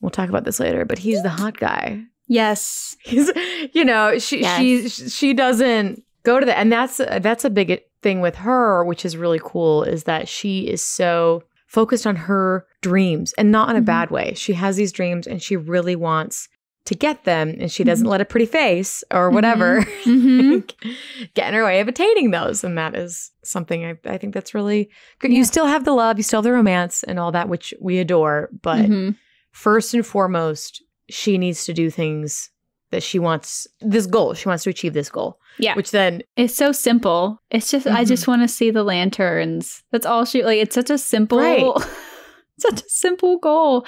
we'll talk about this later, but he's the hot guy. Yes. He's, she doesn't go to that. And that's a big thing with her, which is really cool, is that she is so focused on her dreams and not in a bad way. She has these dreams and she really wants to get them and she doesn't let a pretty face or whatever get in her way of attaining those. And that is something I think that's really good. You still have the love, you still have the romance and all that, which we adore. But first and foremost, she needs to do things that she wants, this goal. She wants to achieve this goal. Yeah. Which then... It's so simple. It's just, I just want to see the lanterns. That's all she, like, it's such a simple, such a simple goal.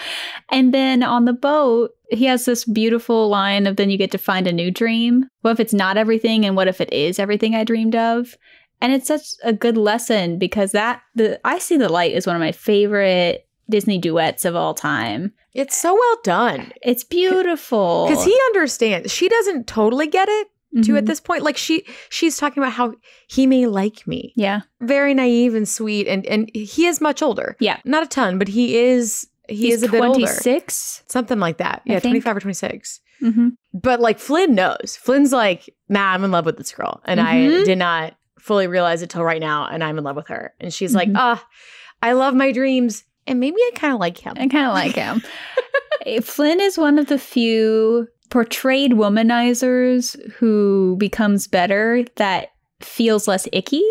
And then on the boat, he has this beautiful line of then you get to find a new dream. What if it's not everything? And what if it is everything I dreamed of? And it's such a good lesson because I See the Light is one of my favorite Disney duets of all time. It's so well done. It's beautiful. Because he understands. She doesn't totally get it, too, at this point. Like, she's talking about how he may like me. Yeah. Very naive and sweet. And he is much older. Yeah. Not a ton, but he's a bit older. 26? Something like that. Yeah, 25 or 26. But, like, Flynn knows. Flynn's like, nah, I'm in love with this girl. And I did not fully realize it till right now. And I'm in love with her. And she's like, I love my dreams. And maybe I kind of like him. Flynn is one of the few portrayed womanizers who becomes better that feels less icky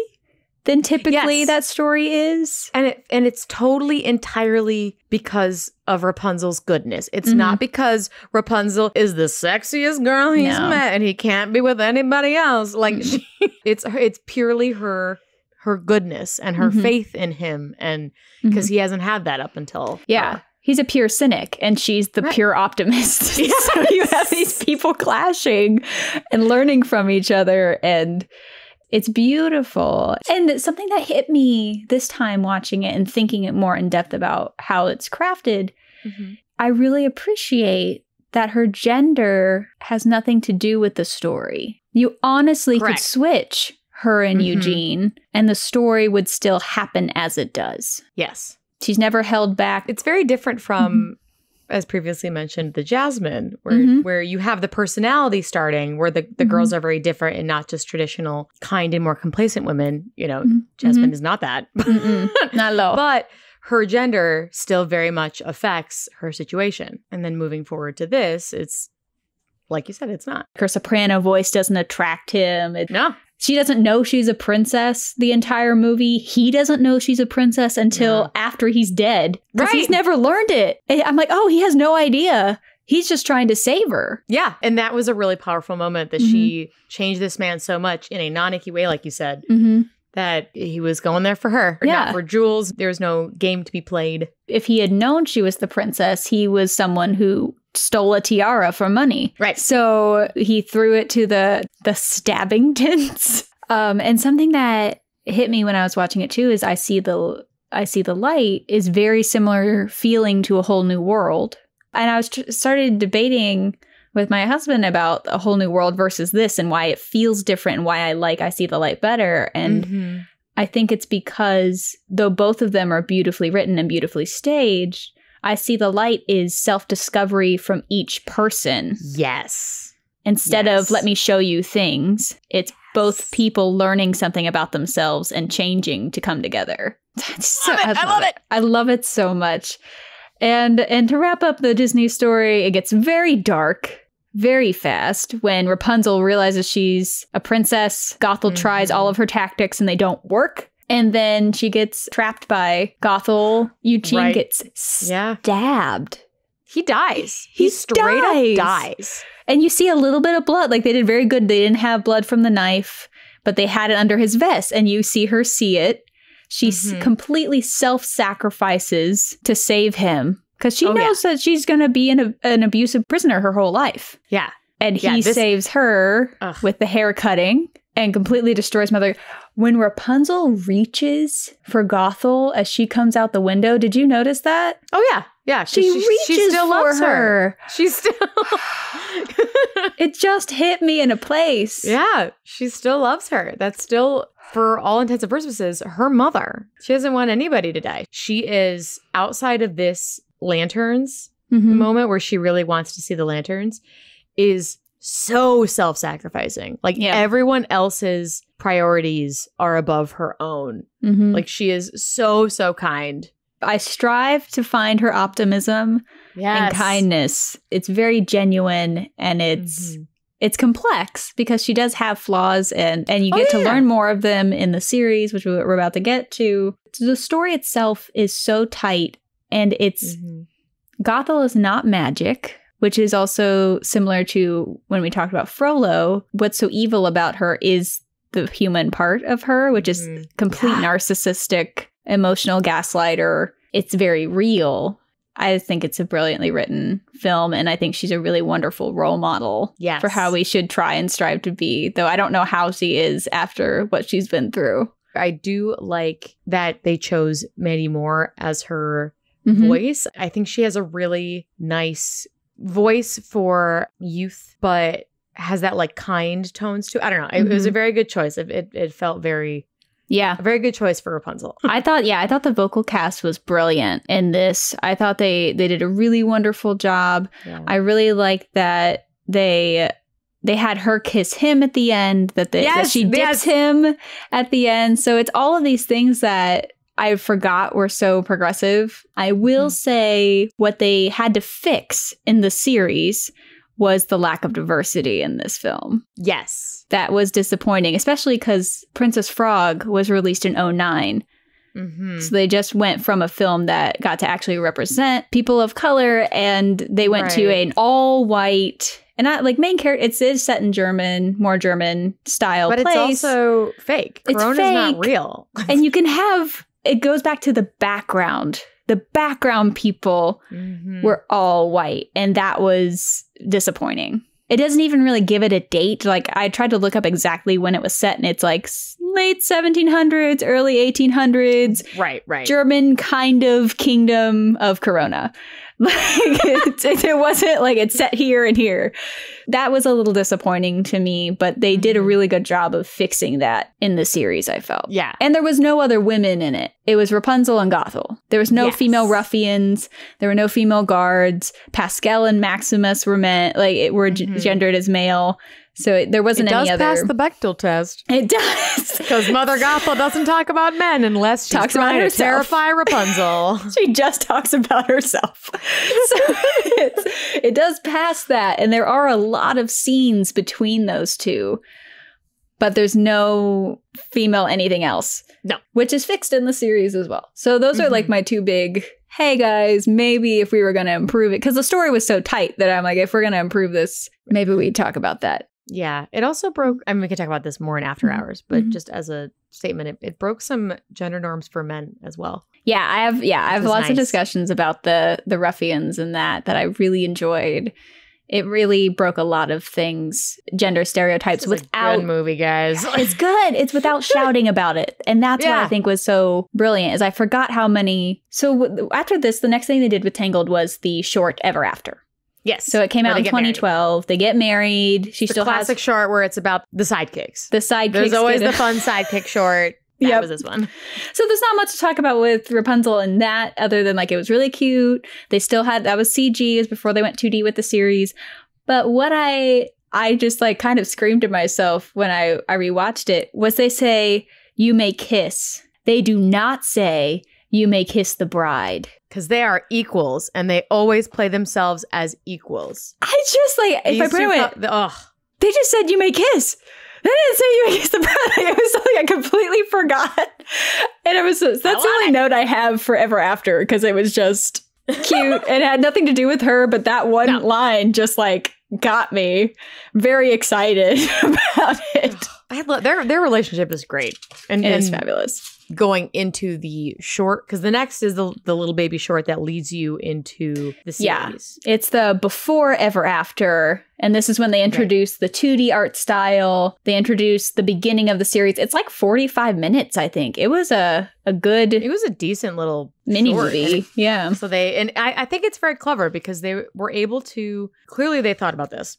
than typically that story is. And it's totally entirely because of Rapunzel's goodness. It's not because Rapunzel is the sexiest girl he's met and he can't be with anybody else. Like it's purely her goodness and her faith in him, and because he hasn't had that up until he's a pure cynic and she's the pure optimist. So you have these people clashing and learning from each other, and it's beautiful. And something that hit me this time watching it and thinking it more in depth about how it's crafted, I really appreciate that her gender has nothing to do with the story. You honestly could switch her and Eugene, and the story would still happen as it does. Yes. She's never held back. It's very different from, as previously mentioned, the Jasmine, where you have the personality starting, where the girls are very different and not just traditional, kind and more complacent women. You know, Jasmine is not that. Not low. But her gender still very much affects her situation. And then moving forward to this, it's, like you said, it's not. Her soprano voice doesn't attract him. No. She doesn't know she's a princess the entire movie. He doesn't know she's a princess until after he's dead. Because he's never learned it. I'm like, oh, he has no idea. He's just trying to save her. Yeah. And that was a really powerful moment that she changed this man so much in a non-icky way, like you said, that he was going there for her. Not for Jules. There was no game to be played. If he had known she was the princess, he was someone who stole a tiara for money. Right. So he threw it to the Stabbingtons. And something that hit me when I was watching it too is I See the Light is very similar feeling to A Whole New World. And I was started debating with my husband about A Whole New World versus this and why it feels different and why I like I See the Light better. And I think it's because though both of them are beautifully written and beautifully staged, I See the Light is self-discovery from each person. Yes. Instead of let me show you things, it's both people learning something about themselves and changing to come together. I love it. I love it so much. And to wrap up the Disney story, it gets very dark very fast when Rapunzel realizes she's a princess. Gothel tries all of her tactics and they don't work. And then she gets trapped by Gothel. Eugene gets stabbed. He dies. He straight up dies. And you see a little bit of blood. Like, they did very good. They didn't have blood from the knife, but they had it under his vest. And you see her see it. She completely self-sacrifices to save him. Because she knows that she's going to be an abusive prisoner her whole life. Yeah. And he saves her with the hair cutting and completely destroys Mother. When Rapunzel reaches for Gothel as she comes out the window, did you notice that? Oh, yeah. Yeah. She still loves her. She's still... It just hit me in a place. Yeah. She still loves her. That's still, for all intents and purposes, her mother. She doesn't want anybody to die. She is, outside of this lanterns moment where she really wants to see the lanterns, is so self-sacrificing. Like everyone else's priorities are above her own. Like she is so kind. I strive to find her optimism and kindness. It's very genuine, and it's complex because she does have flaws, and you get to learn more of them in the series, which we're about to get to. So the story itself is so tight, and it's Gothel is not magic, which is also similar to when we talked about Frollo. What's so evil about her is the human part of her, which is complete narcissistic, emotional gaslighter. It's very real. I think it's a brilliantly written film, and I think she's a really wonderful role model for how we should try and strive to be, though I don't know how she is after what she's been through. I do like that they chose Mandy Moore as her voice. I think she has a really nice voice for youth, but has that like kind tones to it. I don't know. It was a very good choice. It felt very... Yeah. A very good choice for Rapunzel. I thought the vocal cast was brilliant in this. I thought they did a really wonderful job. Yeah. I really liked that they had her kiss him at the end, that she dips him at the end. So it's all of these things that I forgot were so progressive. I will say what they had to fix in the series was the lack of diversity in this film. Yes. That was disappointing, especially because Princess Frog was released in 2009. So they just went from a film that got to actually represent people of color, and they went to an all-white, and not like main character. It is set in more German style place. But it's also fake. Corona's not real. And you can have, it goes back to the background. The background people were all white, and that was disappointing. It doesn't even really give it a date. Like, I tried to look up exactly when it was set, and it's like late 1700s, early 1800s. Right. German kind of kingdom of Corona. Like, it wasn't like it's set here and here. That was a little disappointing to me, but they did a really good job of fixing that in the series, I felt. Yeah. And there was no other women in it. It was Rapunzel and Gothel. There was no female ruffians. There were no female guards. Pascal and Maximus were gendered as male. So there wasn't any other. It does pass the Bechdel test. It does. Because Mother Gothel doesn't talk about men unless she's trying to terrify Rapunzel. She just talks about herself. So it does pass that. And there are a lot of scenes between those two. But there's no female anything else. No. Which is fixed in the series as well. So those are like my two big, hey guys, maybe if we were going to improve it. Because the story was so tight that I'm like, if we're going to improve this, maybe we'd talk about that. Yeah, it also broke, I mean, we can talk about this more in After Hours, but just as a statement, it broke some gender norms for men as well. Yeah, I have lots of discussions about the ruffians and that I really enjoyed. It really broke a lot of things, gender stereotypes, without... a good movie, guys. It's good. It's without shouting about it. And that's what I think was so brilliant, is I forgot how many... So after this, the next thing they did with Tangled was the short Ever After. Yes. So it came out in 2012. They get married. She still has... classic short where it's about the sidekicks. The sidekicks. There's always the fun sidekick short. That was this one. So there's not much to talk about with Rapunzel and that, other than like it was really cute. They still had... That was CG. It was before they went 2D with the series. But what I just like kind of screamed to myself when I rewatched it was they say, you may kiss. They do not say, you may kiss the bride. Because they are equals, and they always play themselves as equals. I just like, if I put it, they just said, you may kiss. They didn't say you may kiss the bride. It was something I completely forgot. And it was, that's the only note I have for Ever After, because it was just cute. It had nothing to do with her, but that one line just like got me very excited about it. I love their relationship is great. And it's fabulous. going into the short, because the next is the little baby short that leads you into the series. Yeah, it's the before ever after, and this is when they introduce the 2D art style. They introduce the beginning of the series. It's like 45 minutes, I think. It was a decent little mini short. movie. Yeah. So I think it's very clever because they were able to, clearly they thought about this,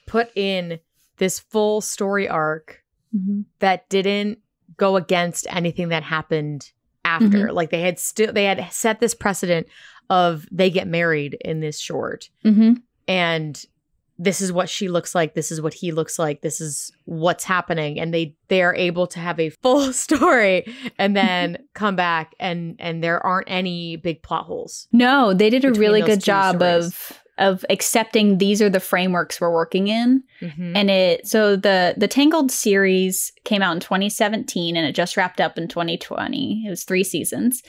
put in this full story arc that didn't go against anything that happened after. Like they had set this precedent of they get married in this short. And this is what she looks like. This is what he looks like. This is what's happening. And they are able to have a full story and then come back and there aren't any big plot holes. No, they did a really good job of accepting these are the frameworks we're working in. And so the Tangled series came out in 2017 and it just wrapped up in 2020. It was 3 seasons.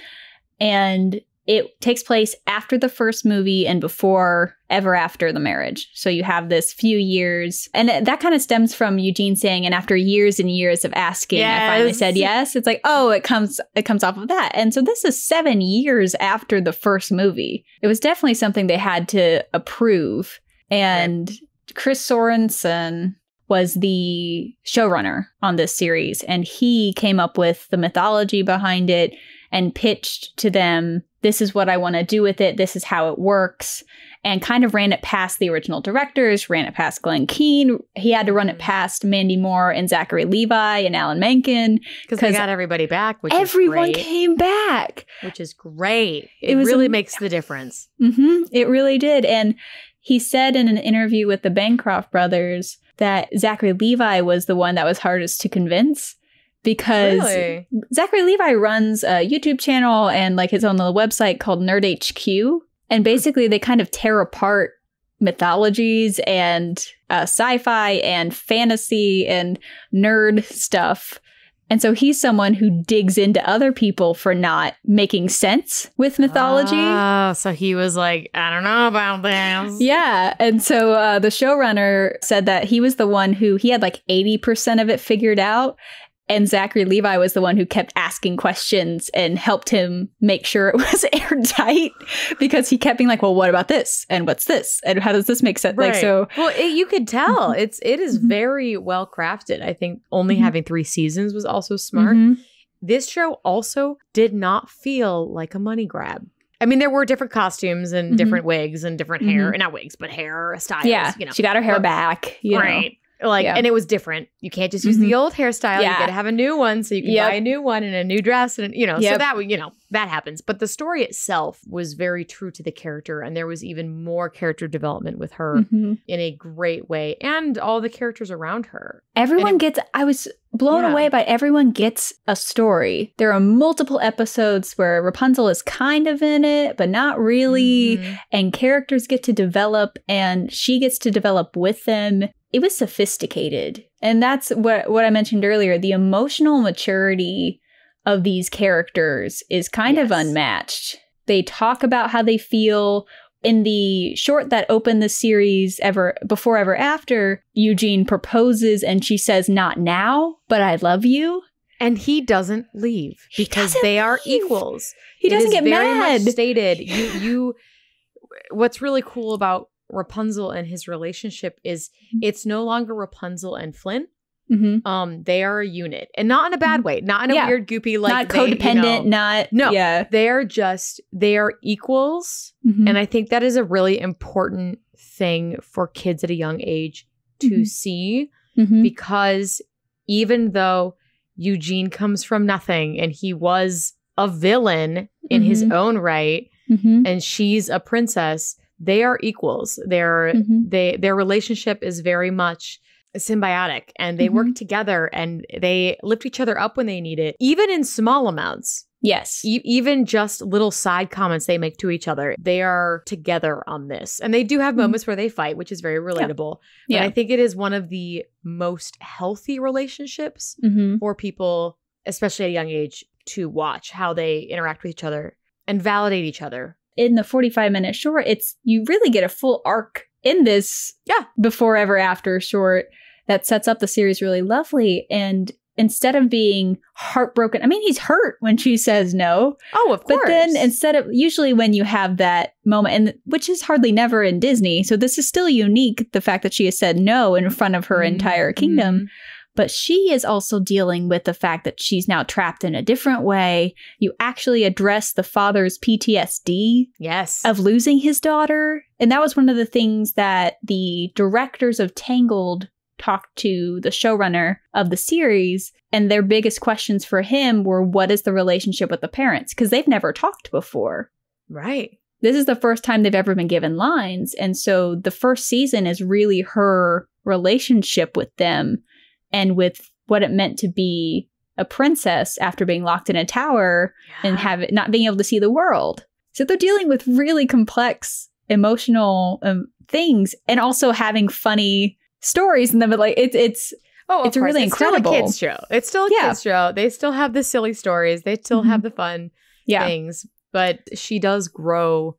And it takes place after the first movie and before ever after the marriage. So you have this few years. And that kind of stems from Eugene saying, and after years and years of asking, I finally said yes. It's like, oh, it comes off of that. And so this is 7 years after the first movie. It was definitely something they had to approve. And Chris Sorensen was the showrunner on this series. And he came up with the mythology behind it and pitched to them, this is what I want to do with it. This is how it works. And kind of ran it past the original directors, ran it past Glenn Keane. He had to run it past Mandy Moore and Zachary Levi and Alan Menken. Because they got everybody back, which everyone is great. Came back. Which is great. It really makes the difference. It really did. And he said in an interview with the Bancroft brothers that Zachary Levi was the one that was hardest to convince. Because Zachary Levi runs a YouTube channel and like his own little website called Nerd HQ. And basically they kind of tear apart mythologies and sci-fi and fantasy and nerd stuff. And so he's someone who digs into other people for not making sense with mythology. Oh, so he was like, I don't know about this. Yeah. And so the showrunner said that he was the one who, he had like 80% of it figured out. And Zachary Levi was the one who kept asking questions and helped him make sure it was airtight because he kept being like, well, what about this? And what's this? And how does this make sense? Right. Like, so. Well, you could tell it is very well crafted. I think only having 3 seasons was also smart. This show also did not feel like a money grab. I mean, there were different costumes and different wigs and different hair, not wigs, but hair styles. Yeah, you know. She got her hair back. Right. Like, and it was different. You can't just use the old hairstyle. You got to have a new one. So you can buy a new one and a new dress and, you know, so that, you know, that happens. But the story itself was very true to the character. And there was even more character development with her in a great way. And all the characters around her. Everyone gets, I was blown away by everyone gets a story. There are multiple episodes where Rapunzel is kind of in it, but not really. And characters get to develop and she gets to develop with them. It was sophisticated. And that's what I mentioned earlier. The emotional maturity of these characters is kind of unmatched. They talk about how they feel. In the short that opened the series, Before Ever After, Eugene proposes and she says, not now, but I love you. And he doesn't leave because they are equals. He doesn't get very mad. Much stated. What's really cool about Rapunzel and his relationship is it's no longer Rapunzel and Flynn. They are a unit, and not in a bad way, not in a weird goopy like not codependent, they are equals, and I think that is a really important thing for kids at a young age to see, because even though Eugene comes from nothing and he was a villain in his own right, and she's a princess. They are equals. Their relationship is very much symbiotic, and they work together and they lift each other up when they need it, even in small amounts. Yes. Even just little side comments they make to each other. They are together on this. And they do have moments where they fight, which is very relatable. But I think it is one of the most healthy relationships for people, especially at a young age, to watch how they interact with each other and validate each other. In the 45-minute short, you really get a full arc in this Before Ever After short that sets up the series really lovely. And instead of being heartbroken, I mean, he's hurt when she says no. Oh, of course. But then instead of, usually when you have that moment, and which is hardly never in Disney, so this is still unique, the fact that she has said no in front of her entire kingdom. But she is also dealing with the fact that she's now trapped in a different way. You actually address the father's PTSD of losing his daughter. And that was one of the things that the directors of Tangled talked to the showrunner of the series. And their biggest questions for him were, what is the relationship with the parents? Because they've never talked before. Right. This is the first time they've ever been given lines. And so the first season is really her relationship with them and with what it meant to be a princess after being locked in a tower and not being able to see the world. So they're dealing with really complex emotional things and also having funny stories in them. But like it's really incredible. It's still a kids show. It's still a kids show. They still have the silly stories. They still have the fun things. But she does grow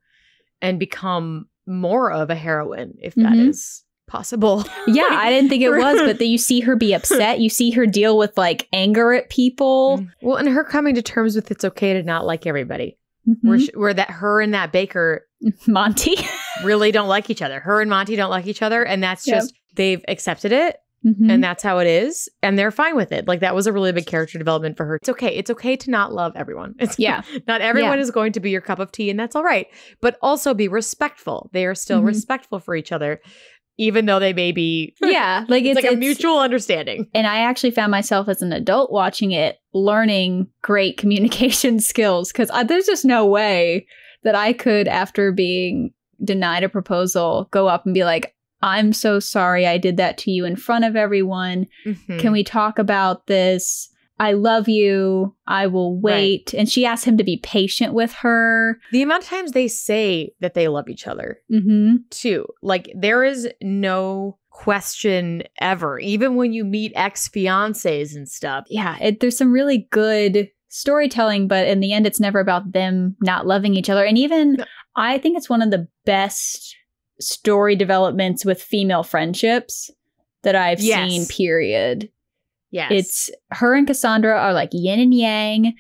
and become more of a heroine, if that is possible. Yeah, I didn't think it was, but then you see her be upset. You see her deal with like anger at people. Well, and her coming to terms with it's okay to not like everybody. Where that her and that baker Monty really don't like each other. Her and Monty don't like each other, and that's just they've accepted it. And that's how it is. And they're fine with it. Like, that was a really big character development for her. It's okay. It's okay to not love everyone. Not everyone is going to be your cup of tea, and that's all right. But also be respectful. They are still respectful for each other, even though they may be... like it's a mutual understanding. And I actually found myself as an adult watching it, learning great communication skills. Because there's just no way that I could, after being denied a proposal, go up and be like, I'm so sorry I did that to you in front of everyone. Can we talk about this? I love you. I will wait. Right. And she asked him to be patient with her. The amount of times they say that they love each other, too. Like, there is no question ever, even when you meet ex-fiancés and stuff. Yeah, there's some really good storytelling, but in the end, it's never about them not loving each other. And even, I think it's one of the best story developments with female friendships that I've seen, period. Yes. It's her and Cassandra are like yin and yang.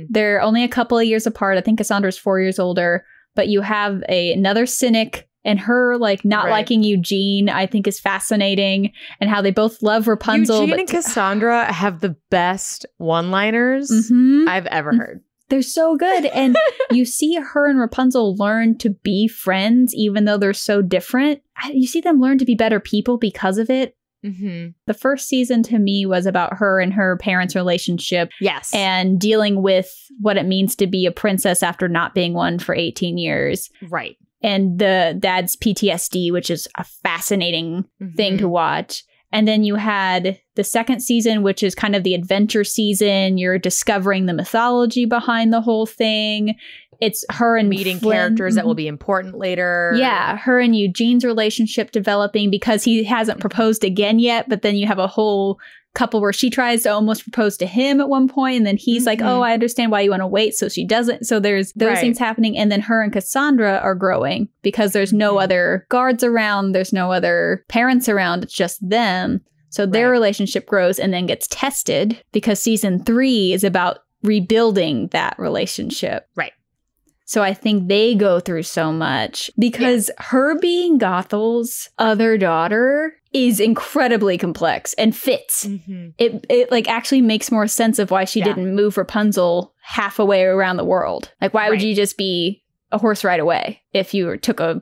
They're only a couple of years apart. I think Cassandra's 4 years older, but you have another cynic, and her like not liking Eugene, I think, is fascinating, and how they both love Rapunzel. Eugene and Cassandra have the best one-liners I've ever heard. They're so good. And you see her and Rapunzel learn to be friends, even though they're so different. You see them learn to be better people because of it. The first season to me was about her and her parents' relationship. Yes. And dealing with what it means to be a princess after not being one for 18 years. Right. And the dad's PTSD, which is a fascinating thing to watch. And then you had the second season, which is kind of the adventure season. You're discovering the mythology behind the whole thing. It's her and meeting characters that will be important later. Yeah, her and Eugene's relationship developing because he hasn't proposed again yet. But then you have a whole couple where she tries to almost propose to him at one point, and then he's like, oh, I understand why you want to wait. So she doesn't. So there's those things happening. And then her and Cassandra are growing because there's no other guards around. There's no other parents around. It's just them. So their relationship grows and then gets tested because season 3 is about rebuilding that relationship. Right. So I think they go through so much because her being Gothel's other daughter is incredibly complex and fits. It like actually makes more sense of why she didn't move Rapunzel half a way around the world. Like, why would you just be a horse right away if you took a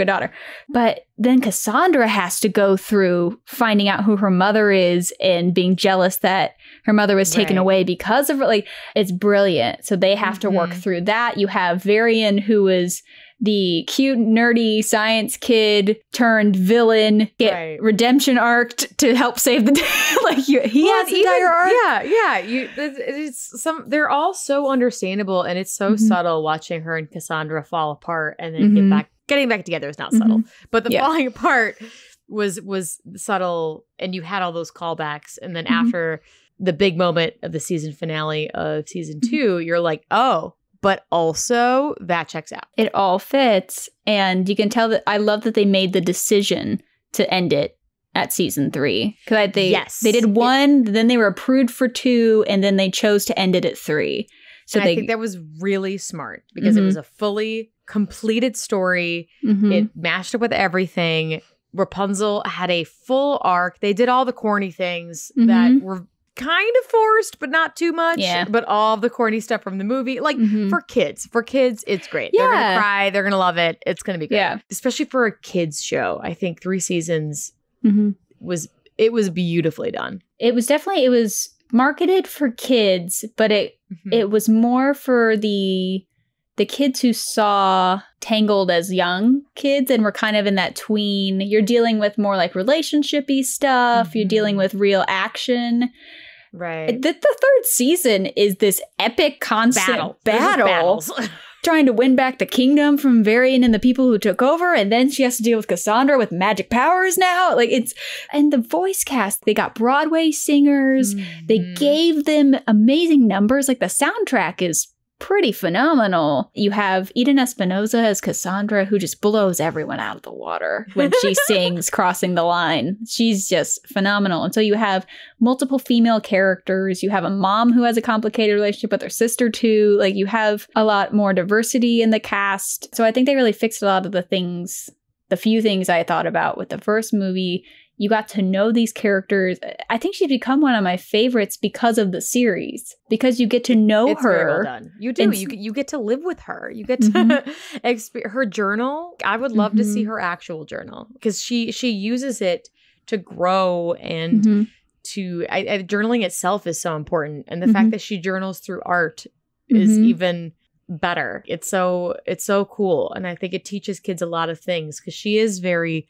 daughter? But then Cassandra has to go through finding out who her mother is and being jealous that her mother was taken away because of it. Like, it's brilliant. So they have to work through that. You have Varian, who is the cute, nerdy science kid turned villain, get redemption arced to help save the day. Like, he has entire arc. They're all so understandable, and it's so subtle watching her and Cassandra fall apart and then getting back together is not subtle, but the falling apart was subtle, and you had all those callbacks, and then after the big moment of the season finale of season 2, you're like, oh. But also, that checks out. It all fits. And you can tell that I love that they made the decision to end it at season 3. Because they did 1, then they were approved for 2, and then they chose to end it at 3. So I think that was really smart because it was a fully completed story. It matched up with everything. Rapunzel had a full arc. They did all the corny things that were kind of forced, but not too much. Yeah. But all the corny stuff from the movie, like for kids, it's great. They're going to cry. They're going to love it. It's going to be great. Yeah. Especially for a kids show. I think 3 seasons was beautifully done. It was marketed for kids, but it was more for the kids who saw Tangled as young kids and were kind of in that tween. You're dealing with more like relationship-y stuff. You're dealing with real action. Right. The 3rd season is this epic constant battle. Trying to win back the kingdom from Varian and the people who took over, and then she has to deal with Cassandra with magic powers now. And the voice cast, they got Broadway singers. They gave them amazing numbers. Like the soundtrack is pretty phenomenal. You have Eden Espinosa as Cassandra, who just blows everyone out of the water when she sings Crossing the Line. She's just phenomenal. And so you have multiple female characters. You have a mom who has a complicated relationship with her sister too. Like you have a lot more diversity in the cast. So I think they really fixed a lot of the few things I thought about with the first movie. You got to know these characters. I think she's become one of my favorites because of the series. Because you get to know her. It's very well done. You do. You get to live with her. You get to her journal. I would love to see her actual journal. Because she uses it to grow and journaling itself is so important. And the fact that she journals through art is even better. It's so cool. And I think it teaches kids a lot of things because she is very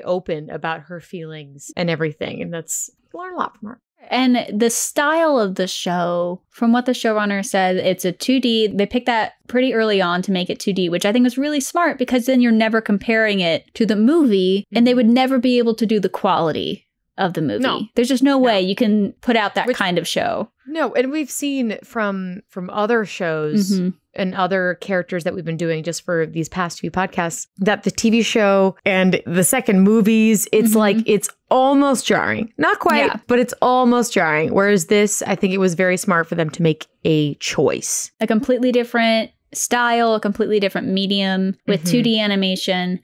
open about her feelings and everything. And learn a lot from her. And the style of the show, from what the showrunner said, it's a 2D. They picked that pretty early on to make it 2D, which I think was really smart because then you're never comparing it to the movie and they would never be able to do the quality of the movie. No. There's just no way you can put out that kind of show. No, and we've seen from other shows and other characters that we've been doing just for these past few podcasts that the TV show and the second movies, it's like it's almost jarring. Not quite, but it's almost jarring. Whereas this, I think it was very smart for them to make a choice. A completely different style, a completely different medium with 2D animation.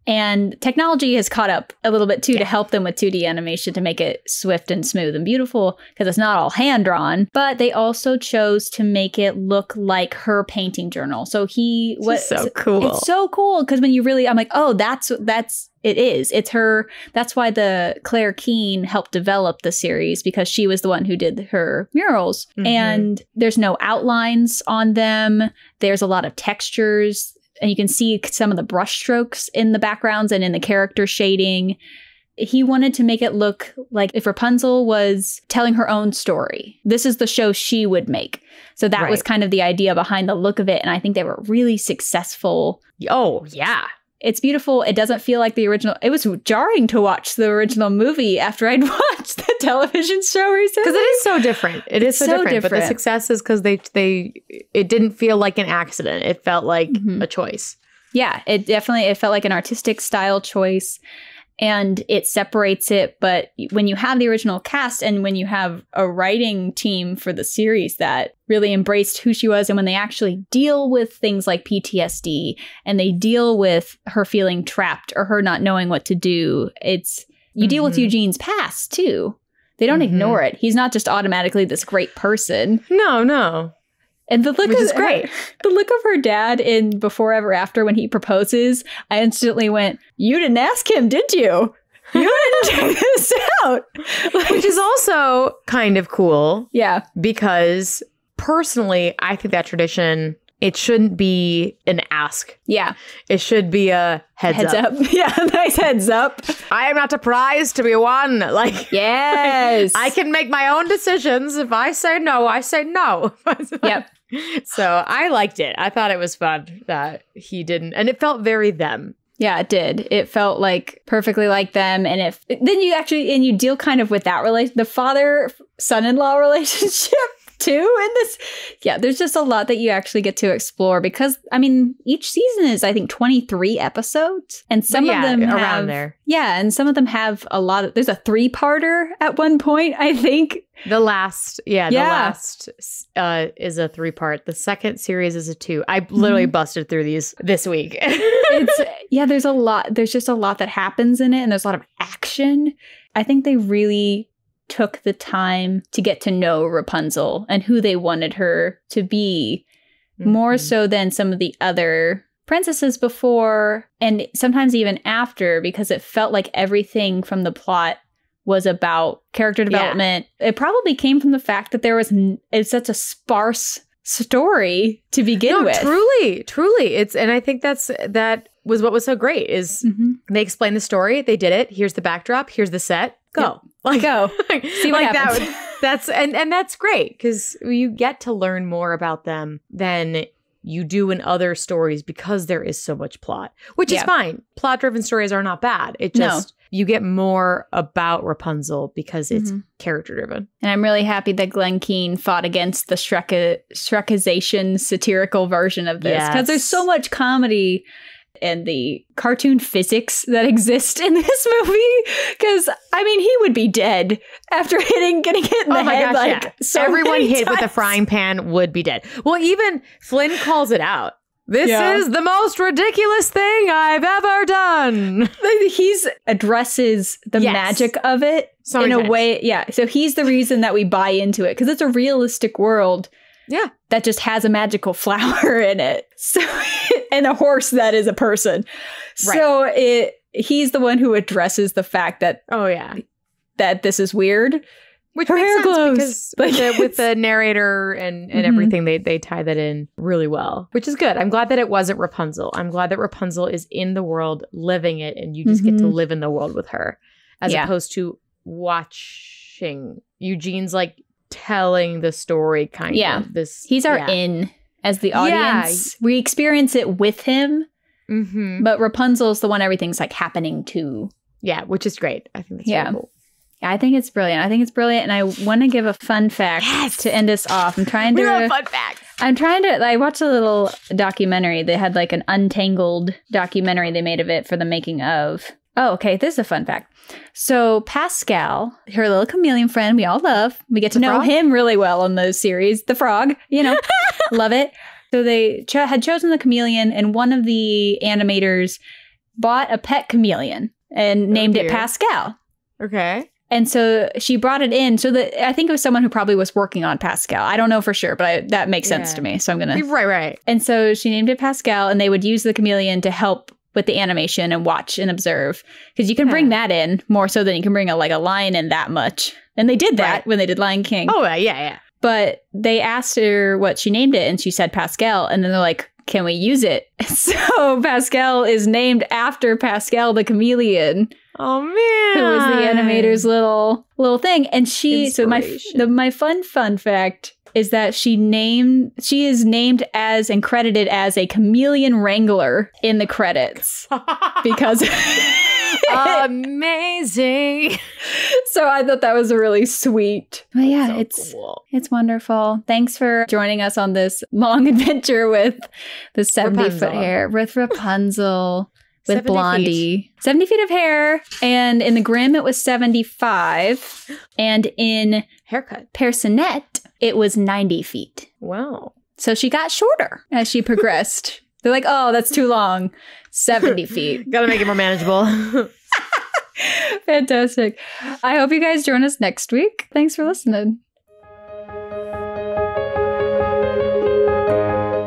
And technology has caught up a little bit, too, to help them with 2D animation to make it swift and smooth and beautiful because it's not all hand-drawn. But they also chose to make it look like her painting journal. So so cool. It's so cool because when you really, I'm like, oh, that's it is. It's her. That's why the Claire Keane helped develop the series because she was the one who did her murals. And there's no outlines on them. There's a lot of textures. And you can see some of the brush strokes in the backgrounds and in the character shading. He wanted to make it look like if Rapunzel was telling her own story. This is the show she would make. So that was kind of the idea behind the look of it. And I think they were really successful. Oh, yeah. It's beautiful. It doesn't feel like the original. It was jarring to watch the original movie after I'd watched the television show recently. Because it is so different. It is so different. But the success is because it didn't feel like an accident. It felt like a choice. Yeah, it felt like an artistic style choice. And it separates it. But when you have the original cast and when you have a writing team for the series that really embraced who she was, and when they actually deal with things like PTSD and they deal with her feeling trapped or her not knowing what to do, you deal with Eugene's past too. They don't ignore it. He's not just automatically this great person. No. And the look is great. The look of her dad in Before Ever After when he proposes, I instantly went, "You didn't ask him, did you? You didn't check this out." Which is also kind of cool. Yeah. Because personally, I think that tradition, it shouldn't be an ask. Yeah. It should be a heads up. Yeah, nice heads up. I am not a prize to be won. Yes. I can make my own decisions. If I say no, I say no. Yep. So I liked it. I thought it was fun that he didn't. And it felt very them. Yeah, it did. It felt like perfectly like them. And then you deal kind of with that the father-son-in-law relationship. too in this. Yeah, there's just a lot that you actually get to explore because, I mean, each season is, I think, 23 episodes. And some of them have, around there. Yeah, and some of them have a lot of, there's a 3-parter at one point, I think. The last is a 3-part. The second series is a 2. I literally busted through these this week. There's a lot. There's just a lot that happens in it, and there's a lot of action. I think they really took the time to get to know Rapunzel and who they wanted her to be, more so than some of the other princesses before, and sometimes even after, because it felt like everything from the plot was about character development. Yeah. It probably came from the fact that it's such a sparse story to begin with. Truly. And I think that was what was so great is they explained the story, they did it. Here's the backdrop, here's the set. Go. Yep. Go. See what happens. That's great because you get to learn more about them than you do in other stories because there is so much plot, which is fine. Plot-driven stories are not bad. It just you get more about Rapunzel because it's character-driven. And I'm really happy that Glenn Keane fought against the Shrekization satirical version of this because there's so much comedy and the cartoon physics that exist in this movie. Because, I mean, he would be dead after getting hit in the head. So everyone hit with a frying pan would be dead. Well, even Flynn calls it out. This is the most ridiculous thing I've ever done. He's addresses the magic of it in a way. Yeah. So he's the reason that we buy into it because it's a realistic world. Yeah. That just has a magical flower in it. So, and a horse that is a person. Right. So he's the one who addresses the fact that that this is weird. Which makes sense because with the narrator and everything, they tie that in really well, which is good. I'm glad that it wasn't Rapunzel. I'm glad that Rapunzel is in the world, living it, and you just get to live in the world with her, as opposed to watching Eugene's like telling the story kind of. He's our in as the audience. We experience it with him, but Rapunzel's the one everything's like happening to. Yeah, which is great. I think that's really cool. I think it's brilliant. And I want to give a fun fact to end us off. We love fun facts. I watched a little documentary. They had like an Untangled documentary they made of it for the making of. Oh, okay. This is a fun fact. So Pascal, her little chameleon friend we all love. We get to know him really well on those series. The frog, love it. So they had chosen the chameleon, and one of the animators bought a pet chameleon and named it Pascal. Okay. And so she brought it in. So I think it was someone who probably was working on Pascal. I don't know for sure, but that makes sense to me. So I'm going to... Right. And so she named it Pascal, and they would use the chameleon to help with the animation and watch and observe. Because you can bring that in more so than you can bring a lion in that much. And they did that when they did Lion King. Oh, yeah. But they asked her what she named it, and she said Pascal. And then they're like, can we use it? So Pascal is named after Pascal the chameleon. Oh man, who was the animator's little thing. And so my fun fact is that she is named as and credited as a chameleon wrangler in the credits because amazing. So I thought that was a really sweet. But yeah, cool. It's wonderful. Thanks for joining us on this long adventure with the 70-foot hair with Rapunzel. With Blondie. 70 feet of hair. And in the Grimm, it was 75. And in Haircut Personette, it was 90 feet. Wow. So she got shorter as she progressed. They're like, oh, that's too long. 70 feet. Gotta make it more manageable. Fantastic. I hope you guys join us next week. Thanks for listening.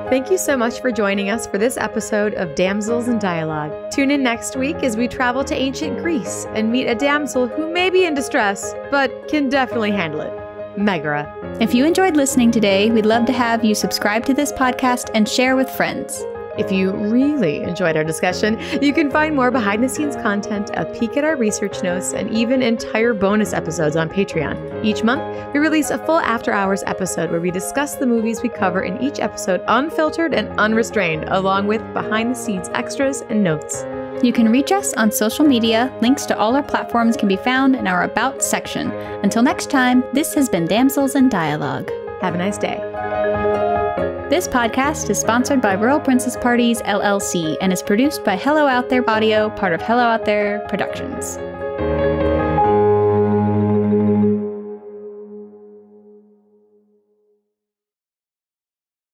Thank you so much for joining us for this episode of Damsels in Dialogue. Tune in next week as we travel to ancient Greece and meet a damsel who may be in distress, but can definitely handle it. Megara. If you enjoyed listening today, we'd love to have you subscribe to this podcast and share with friends. If you really enjoyed our discussion, you can find more behind-the-scenes content, a peek at our research notes, and even entire bonus episodes on Patreon. Each month, we release a full after-hours episode where we discuss the movies we cover in each episode unfiltered and unrestrained, along with behind-the-scenes extras and notes. You can reach us on social media. Links to all our platforms can be found in our About section. Until next time, this has been Damsels in Dialogue. Have a nice day. This podcast is sponsored by Rural Princess Parties, LLC, and is produced by Hello Out There Audio, part of Hello Out There Productions.